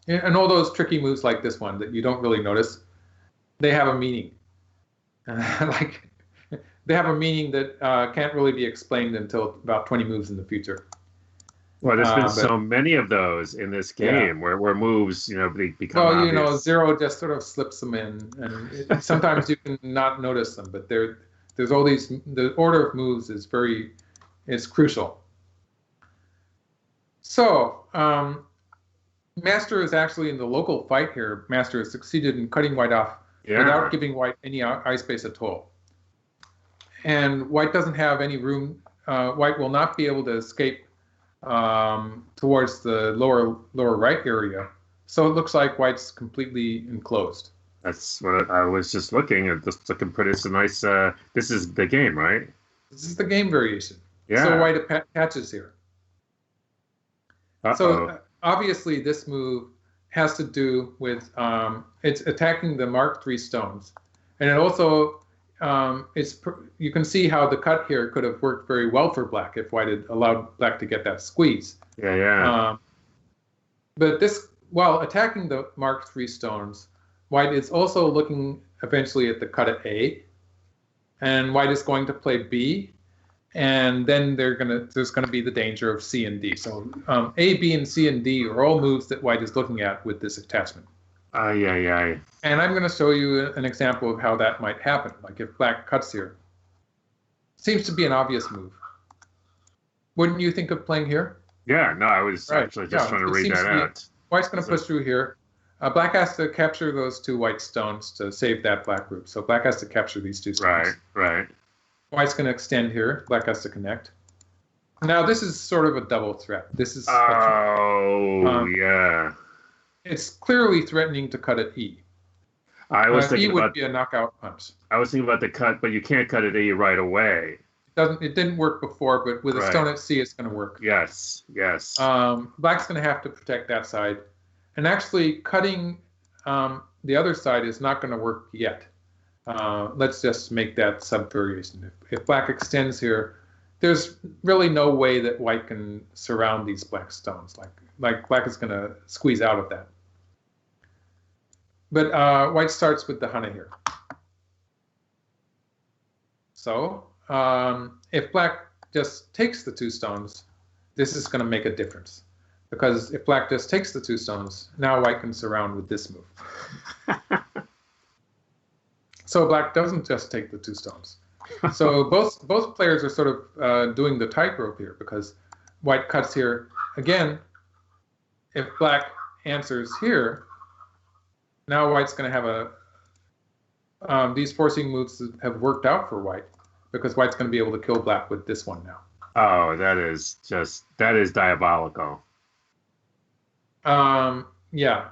And all those tricky moves like this one that you don't really notice, they have a meaning. They have a meaning that can't really be explained until about 20 moves in the future. Well, there's been But so many of those in this yeah, game where moves, they become well, you know, obvious. zero just sort of slips them in, and sometimes you can not notice them. But there's all these. The order of moves is crucial. So Master is actually in the local fight here. Master has succeeded in cutting white off Yeah, without giving white any eye space at all. And white doesn't have any room. White will not be able to escape towards the lower right area. So it looks like white's completely enclosed. that's what I was just looking at. Just looking pretty so nice. This is the game, right? This is the game variation. So Yeah. white attaches here. So Uh-oh. obviously this move has to do with it's attacking the mark 3 stones, and it also you can see how the cut here could have worked very well for black if white had allowed black to get that squeeze. Yeah, yeah. But this, while attacking the mark 3 stones, white is also looking eventually at the cut at A, and white is going to play B, and then there's gonna be the danger of C and D. So A, B, and C and D are all moves that white is looking at with this attachment. Yeah, yeah. And I'm going to show you an example of how that might happen. Like if black cuts here, seems to be an obvious move. Wouldn't you think of playing here? Yeah, no, I was Right. actually just Yeah, trying to it read seems that to be out. white's going to push through here. Black has to capture those 2 white stones to save that black group. So black has to capture these 2 stones. Right, right. White's going to extend here. Black has to connect. Now this is sort of a double threat. This is Yeah. it's clearly threatening to cut at E. I was E thinking would about be a knockout punch. I was thinking about the cut, but you can't cut it E right away. It didn't work before, but with a Right. stone at C, it's going to work. Yes, yes. Black's going to have to protect that side, and actually cutting the other side is not going to work yet. Let's just make that sub-variation. If black extends here, there's really no way that white can surround these black stones. Like black is going to squeeze out of that. But white starts with the Hana here. So if black just takes the 2 stones, this is going to make a difference. Because if black just takes the 2 stones, now white can surround with this move. So black doesn't just take the 2 stones. So both players are sort of doing the tightrope here, because white cuts here. Again, if black answers here, now white's going to have these forcing moves have worked out for white, because white's going to be able to kill black with this one now. Oh, that is diabolical. Yeah.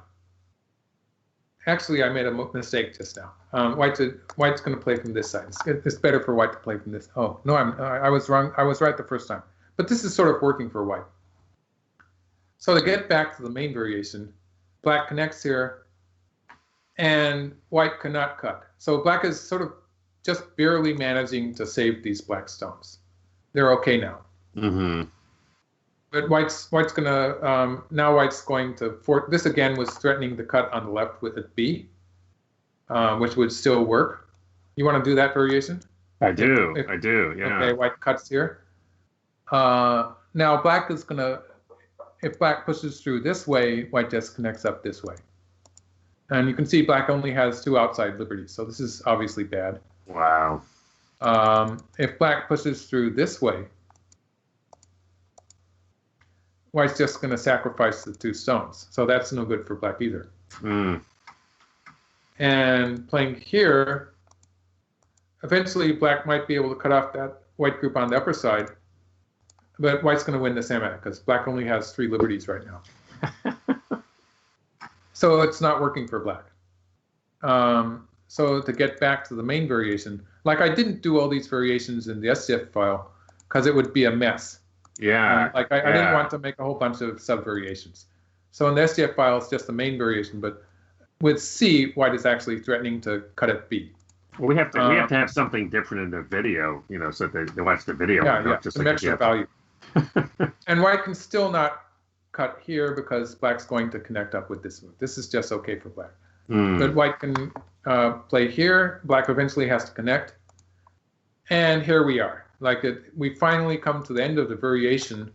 Actually, I made a mistake just now. White's going to play from this side. It's better for white to play from this. Oh no, I was wrong. I was right the first time. But this is sort of working for white. So to get back to the main variation, black connects here, and white cannot cut. So black is sort of just barely managing to save these black stones. They're okay now. Mm-hmm. But white's gonna now white's going to this again was threatening the cut on the left with a B, which would still work. You want to do that variation? I do. Yeah. Okay, white cuts here. Now black is gonna, if black pushes through this way, white just connects up this way. And you can see black only has 2 outside liberties, so this is obviously bad. Wow. If black pushes through this way, white's just going to sacrifice the 2 stones. So that's no good for black either. Mm. And playing here, eventually black might be able to cut off that white group on the upper side, but white's going to win the Samak because black only has 3 liberties right now. So it's not working for black. So to get back to the main variation, like I didn't do all these variations in the SDF file because it would be a mess. Yeah. I didn't want to make a whole bunch of sub-variations. So in the SDF file, it's just the main variation, but with C, white is actually threatening to cut at B. Well, we have to have something different in the video, so that they watch the video. Yeah, just some like extra value. And white can still not cut here because black's going to connect up with this move. This is just okay for black. Mm. But white can play here. Black eventually has to connect. And here we are. We finally come to the end of the variation,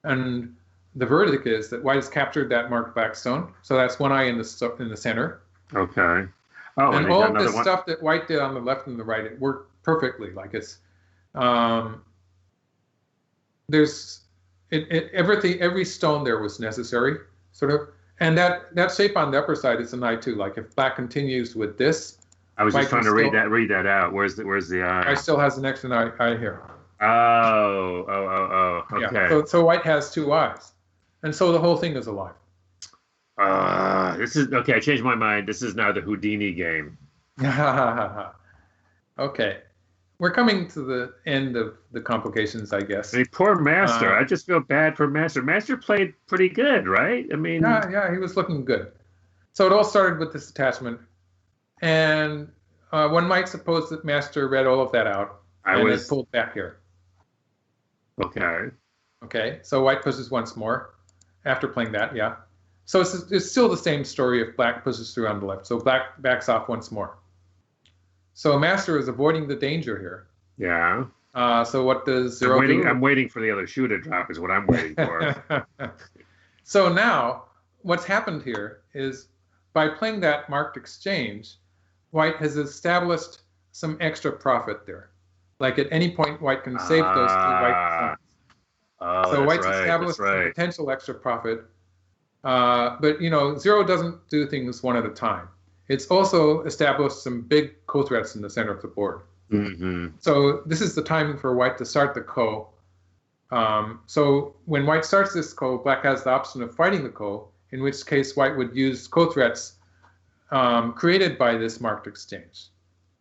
and the verdict is that white has captured that marked black stone. So that's one eye in the center. Okay. Oh, And they all got of another this one. stuff that white did on the left and the right, it worked perfectly. Like there's everything, every stone there was necessary, sort of. And that shape on the upper side is an eye too. Like if black continues with this, I was just white trying can to still, read that out. Where's the eye? white still has an extra eye here. Oh. Okay. Yeah. So white has two eyes, and so the whole thing is alive. This is okay. I changed my mind. This is now the Houdini game. Okay. We're coming to the end of the complications, I guess. I mean, poor Master. I just feel bad for Master. Master played pretty good, right? I mean, yeah, he was looking good. So it all started with this attachment, and one might suppose that Master read all of that out and it pulled back here. Okay. Okay. So white pushes once more after playing that. Yeah. So it's still the same story if black pushes through on the left. So black backs off once more. So Master is avoiding the danger here. Yeah. So what does Zero do? I'm waiting for the other shoe to drop is what I'm waiting for. So now what's happened here is by playing that marked exchange, white has established some extra profit there. Like at any point, white can save those two white stones. So white's established some potential extra profit. But Zero doesn't do things one at a time. It's also established some big co-threats in the center of the board. Mm-hmm. So this is the time for white to start the ko. So when white starts this ko, black has the option of fighting the ko, in which case white would use co-threats created by this marked exchange.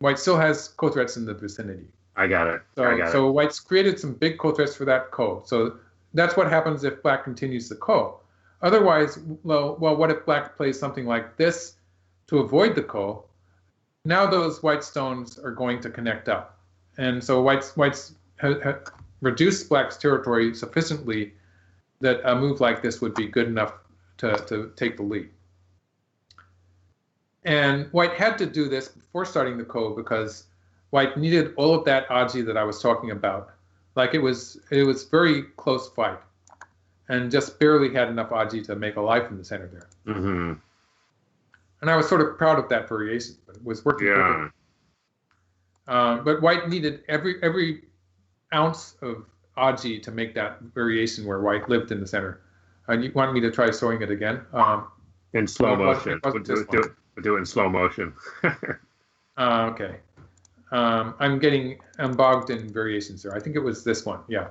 White still has co-threats in the vicinity. I got it. So white's created some big co-threats for that ko. So that's what happens if black continues the ko. Otherwise, well, what if black plays something like this to avoid the ko? Now those white stones are going to connect up. And so white's reduced black's territory sufficiently that a move like this would be good enough to take the lead. And white had to do this before starting the ko because white needed all of that aji that I was talking about. Like it was very close fight and just barely had enough aji to make a life in the center there. Mm-hmm. And I was sort of proud of that variation, but it was working perfectly. But white needed every ounce of aji to make that variation where white lived in the center. And you want me to try showing it again? In slow motion. We'll do it in slow motion. Okay. I'm bogged in variations there. I think it was this one. Yeah.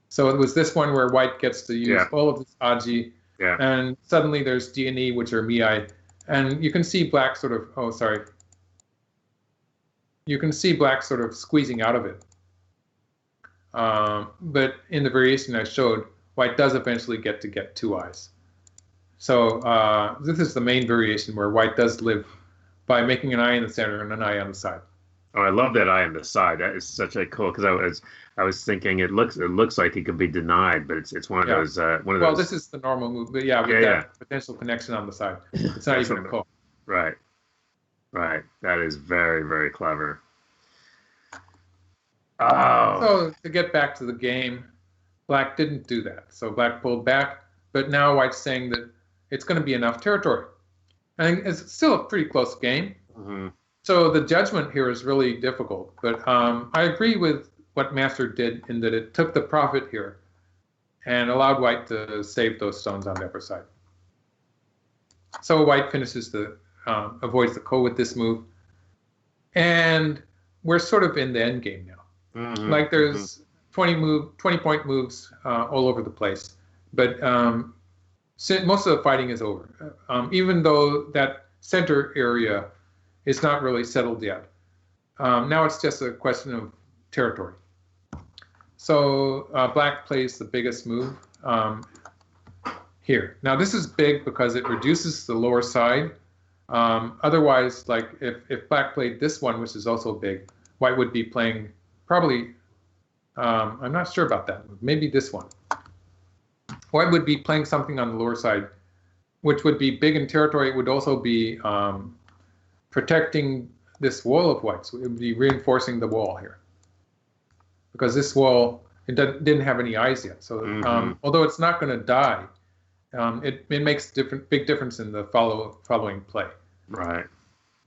So it was this one where white gets to use all of this aji. Yeah. And suddenly there's D and E, which are miai. And you can see black sort of, you can see black sort of squeezing out of it. But in the variation I showed, white does eventually get two eyes. So this is the main variation where white does live by making an eye in the center and an eye on the side. Oh, I love that eye on the side. That is such a cool, because I was thinking it looks like it could be denied, but it's one of those Well, this is the normal move, but that potential connection on the side, it's not even a call. Right. That is very, very clever. Oh. So to get back to the game, black didn't do that. So black pulled back, but now white's saying that it's going to be enough territory. And it's still a pretty close game. Mm-hmm. So the judgment here is really difficult. But I agree with what Master did in that it took the profit here and allowed white to save those stones on the upper side. So white finishes avoids the ko with this move. And we're sort of in the end game now. Mm-hmm. Like there's 20-point moves all over the place. But most of the fighting is over. Even though that center area is not really settled yet. Now it's just a question of territory. So black plays the biggest move here. Now this is big because it reduces the lower side. Otherwise, like if black played this one, which is also big, white would be playing probably, I'm not sure about that move, maybe this one. White would be playing something on the lower side, which would be big in territory. It would also be protecting this wall of white. So it would be reinforcing the wall here. Because this wall didn't have any eyes yet. So although it's not going to die, it makes big difference in the following play. Right.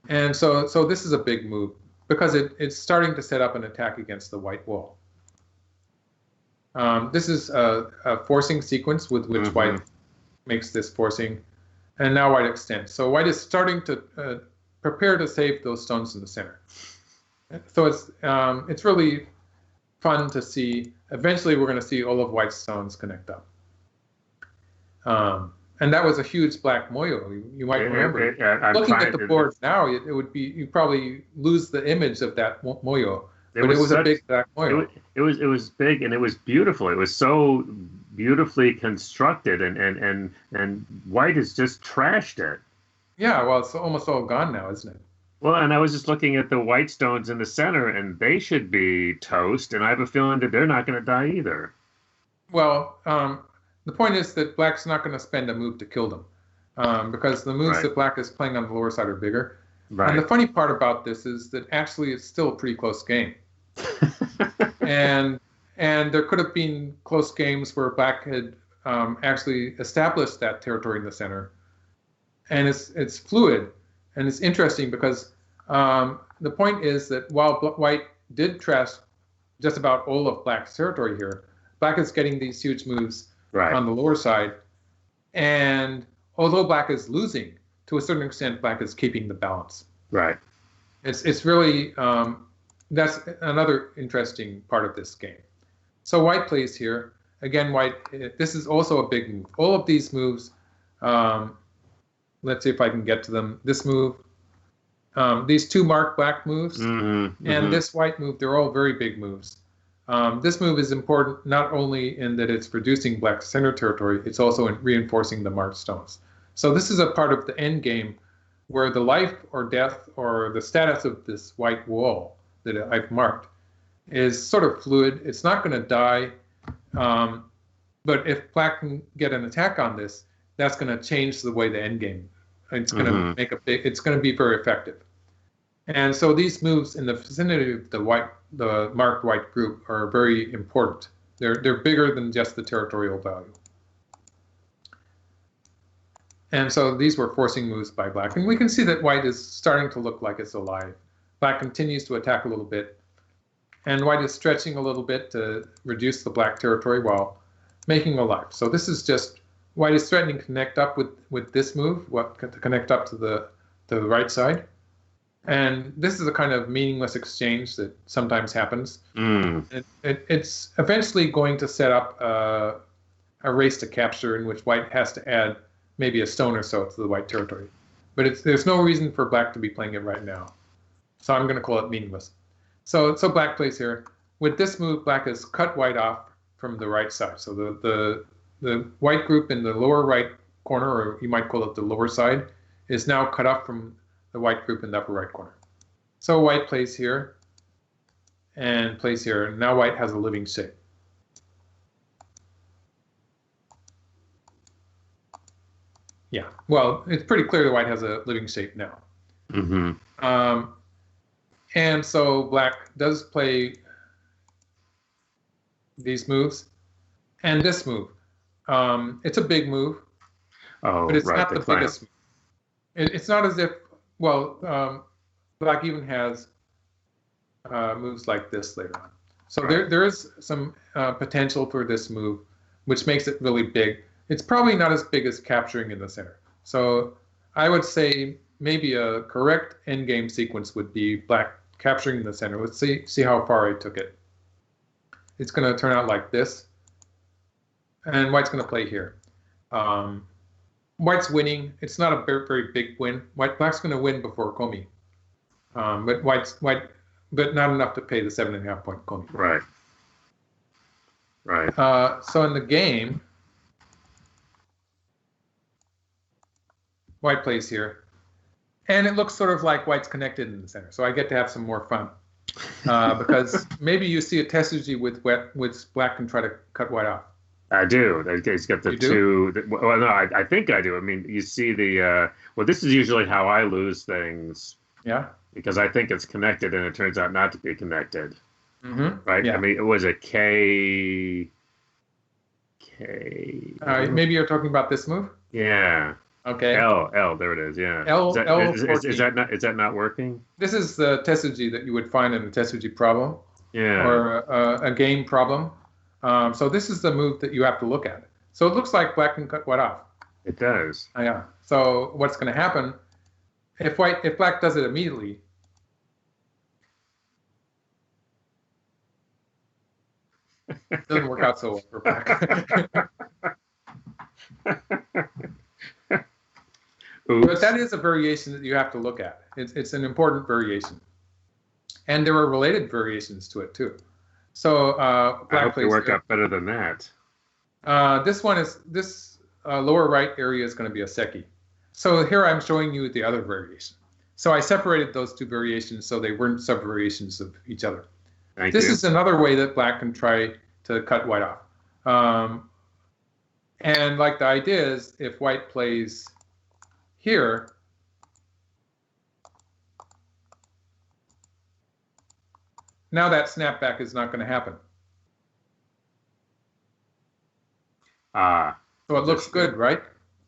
And so this is a big move because it's starting to set up an attack against the white wall. This is a forcing sequence with which white makes this forcing, and now white extends. So white is starting to prepare to save those stones in the center. So it's really fun to see. Eventually, we're going to see all of white's stones connect up. And that was a huge black moyo. You might remember. Looking at the board now, it would be, you probably lose the image of that moyo. But it was a big black moyo. It was big and it was beautiful. It was so beautifully constructed, and white has just trashed it. Yeah, well, it's almost all gone now, isn't it? Well, and I was just looking at the white stones in the center, and they should be toast, and I have a feeling that they're not going to die either. Well, the point is that black's not going to spend a move to kill them, because the moves that black is playing on the lower side are bigger. Right. And the funny part about this is that actually it's still a pretty close game. and there could have been close games where black had actually established that territory in the center. And it's fluid. And it's interesting because the point is that while white did trash just about all of black's territory here, black is getting these huge moves on the lower side. And although black is losing, to a certain extent, black is keeping the balance. Right. It's really, that's another interesting part of this game. So white plays here. Again, white, this is also a big move. All of these moves, let's see if I can get to them. This move, these two marked black moves, and this white move, they're all very big moves. This move is important not only in that it's reducing black's center territory, it's also in reinforcing the marked stones. So this is a part of the end game where the life or death or the status of this white wall that I've marked is sort of fluid. It's not going to die, but if black can get an attack on this, that's going to change the way the end game. It's going to make it's going to be very effective. And so these moves in the vicinity of the marked white group are very important. They're bigger than just the territorial value. And so these were forcing moves by black. And we can see that white is starting to look like it's alive. Black continues to attack a little bit. And white is stretching a little bit to reduce the black territory while making a life. So this is just, white is threatening to connect up with this move, to connect up to the right side. And this is a kind of meaningless exchange that sometimes happens. It's eventually going to set up a race to capture in which white has to add maybe a stone or so to the white territory. But there's no reason for black to be playing it right now. So I'm going to call it meaningless. So black plays here. With this move, black has cut white off from the right side. So the white group in the lower right corner, or you might call it the lower side, is now cut off from the white group in the upper right corner. So white plays here and plays here. Now white has a living shape. Yeah, well, it's pretty clear that white has a living shape now. And so black does play these moves and this move. It's a big move, but it's not the biggest move. It's not as if, well, black even has moves like this later on. So there is some potential for this move, which makes it really big. It's probably not as big as capturing in the center. So I would say maybe a correct endgame sequence would be black capturing in the center. Let's see how far I took it. It's going to turn out like this. And white's going to play here. White's winning. It's not a very, very big win. Black's going to win before Komi. But not enough to pay the 7.5 point Komi. Right. Right. So in the game, white plays here. And it looks sort of like white's connected in the center. So I get to have some more fun. Because maybe you see a strategy with which black can try to cut white off. I do. He's got the two. Well, no, I think I do. I mean, you see the. Well, this is usually how I lose things. Yeah. Because I think it's connected, and it turns out not to be connected. right? Yeah. I mean, it was a K. Maybe you're talking about this move. Yeah. Okay. L. There it is. Yeah. L14. Is that not working? This is the tesuji that you would find in a tesuji problem. Yeah. Or a game problem. So this is the move that you have to look at. So it looks like black can cut white off. It does. Yeah. So what's going to happen if black does it immediately? It doesn't work out so well for black. But that is a variation that you have to look at. It's an important variation, and there are related variations to it too. So I hope they work out better than that. This lower right area is going to be a seki. So here I'm showing you the other variation. So I separated those two variations so they weren't sub-variations of each other. This is another way that black can try to cut white off. And like the idea is, if white plays here, now that snapback is not going to happen. So it looks good, right?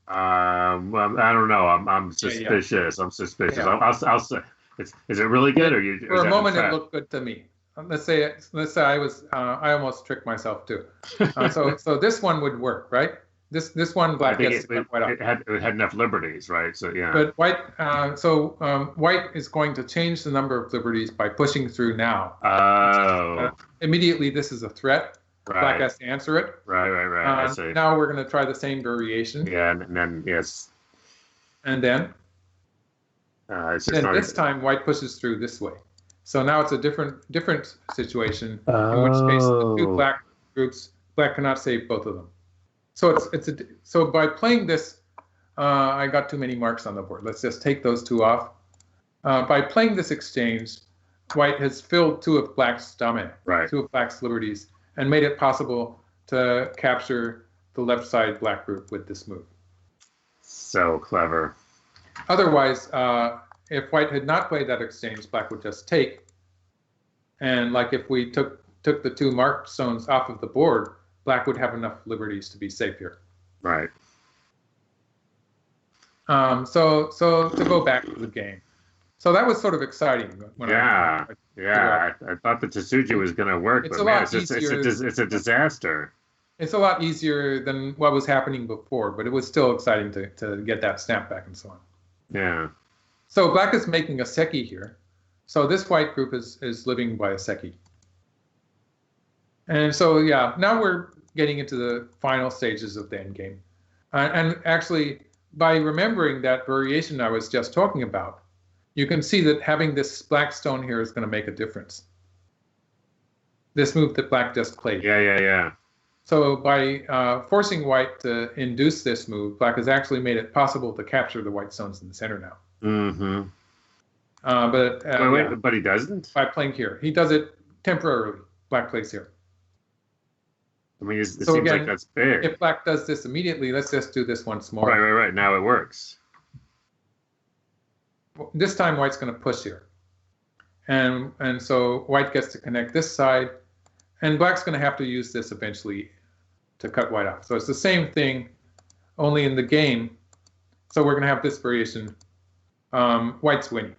Well, I don't know. I'm suspicious. Yeah. I'm suspicious. Yeah. I'll say, is it really good, or you? For a moment, it looked good to me. Let's say I almost tricked myself too. So this one would work, right? This one black gets to cut white off. It had enough liberties, right? So yeah. But white, white is going to change the number of liberties by pushing through now. Oh. Immediately, this is a threat. Right. Black has to answer it. Right. I see. Now we're going to try the same variation. Yeah, and then yes. And then. This time, white pushes through this way. So now it's a different situation. In which case, the two black groups, black cannot save both of them. So so by playing this, I got too many marks on the board. Let's just take those two off. By playing this exchange, white has filled two of black's dame, two of black's liberties, and made it possible to capture the left side black group with this move. So clever. Otherwise, if white had not played that exchange, black would just take. And like if we took the two marked stones off of the board, black would have enough liberties to be safe here. Right. So to go back to the game. So that was sort of exciting. I thought the Tetsuji was going to work, but man, it's a disaster. It's a lot easier than what was happening before, but it was still exciting to get that snapback and so on. Yeah. So black is making a seki here. So this white group is living by a seki. And so, yeah, now we're getting into the final stages of the endgame. And actually, by remembering that variation I was just talking about, you can see that having this black stone here is going to make a difference. This move that black just played. Yeah. So by forcing white to induce this move, black has actually made it possible to capture the white stones in the center now. Mm-hmm. But he doesn't? By playing here. He does it temporarily. Black plays here. I mean, it seems like that's big. If black does this immediately, let's just do this once more. Right. Now it works. This time white's going to push here. And so white gets to connect this side, and black's going to have to use this eventually to cut white off. So it's the same thing, only in the game. So we're going to have this variation. White's winning.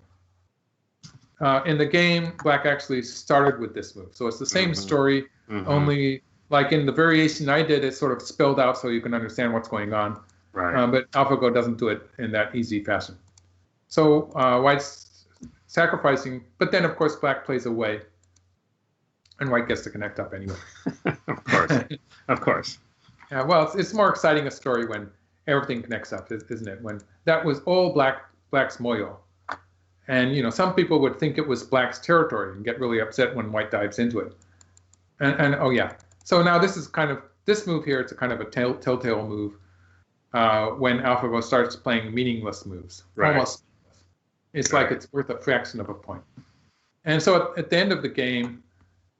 In the game, black actually started with this move. So it's the same story, only like in the variation I did, it sort of spelled out so you can understand what's going on. Right. But AlphaGo doesn't do it in that easy fashion. So white's sacrificing, but then of course black plays away, and white gets to connect up anyway. Of course. Yeah, well, it's more exciting a story when everything connects up, isn't it? When that was all black's moyo, and some people would think it was black's territory and get really upset when white dives into it. And oh yeah, so now this is kind of this move here. It's a kind of a telltale move when AlphaGo starts playing meaningless moves, almost. It's like it's worth a fraction of a point. And so at the end of the game,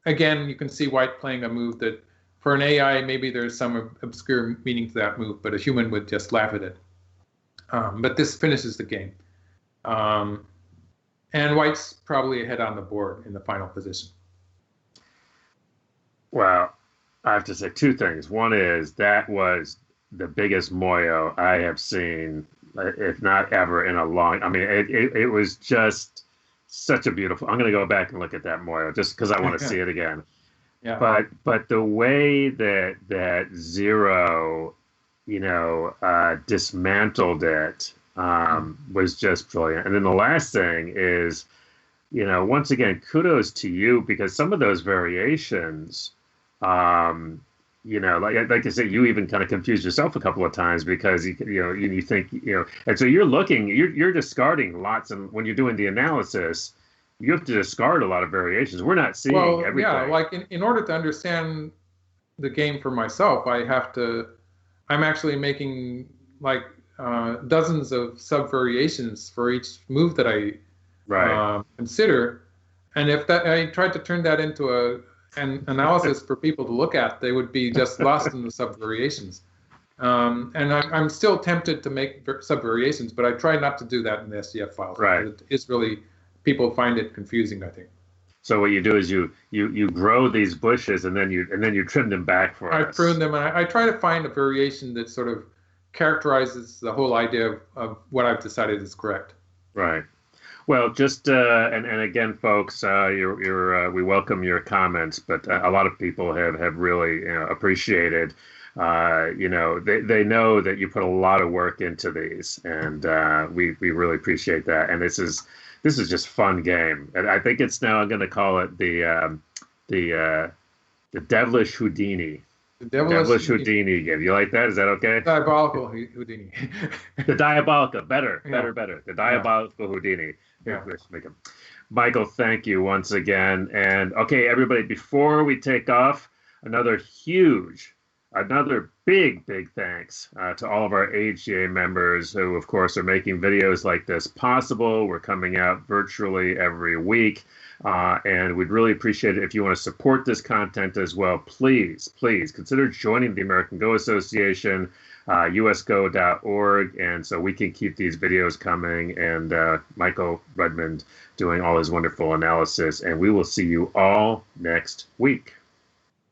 again, you can see white playing a move that for an AI, maybe there's some obscure meaning to that move, but a human would just laugh at it. But this finishes the game. And white's probably ahead on the board in the final position. Well, I have to say two things. One is that was the biggest moyo I have seen, if not ever, in a long. I mean, it was just such a beautiful. I'm going to go back and look at that moyo just because I want to see it again. Yeah. But the way that Zero, dismantled it was just brilliant. And then the last thing is, once again, kudos to you because some of those variations, like I said, you even kind of confused yourself a couple of times because you think, and so you're discarding lots, and when you're doing the analysis, you have to discard a lot of variations. We're not seeing everything. Yeah, like in order to understand the game for myself, I'm actually making like dozens of sub variations for each move that I consider. And if I tried to turn that into an analysis for people to look at, they would be just lost in the sub variations. And I'm still tempted to make sub variations, but I try not to do that in the SDF files. Right. It's really, people find it confusing, I think. So what you do is you grow these bushes and then you trim them back for us. I prune them, and I try to find a variation that sort of characterizes the whole idea of what I've decided is correct. Right. Well, just and again, folks, we welcome your comments, but a lot of people have really appreciated. They know that you put a lot of work into these, and we really appreciate that. And this is just fun game, and I think it's now I'm going to call it the Devilish Houdini. The Devilish Houdini game. You like that? Is that okay? Diabolical Houdini. The Diabolical. Better. The Diabolical Houdini. Yeah. Michael, thank you once again. And okay, everybody, before we take off, another big thanks to all of our AGA members who, of course, are making videos like this possible. We're coming out virtually every week. And we'd really appreciate it if you want to support this content as well. Please consider joining the American Go Association, usgo.org, and so we can keep these videos coming, and Michael Redmond doing all his wonderful analysis. And we will see you all next week.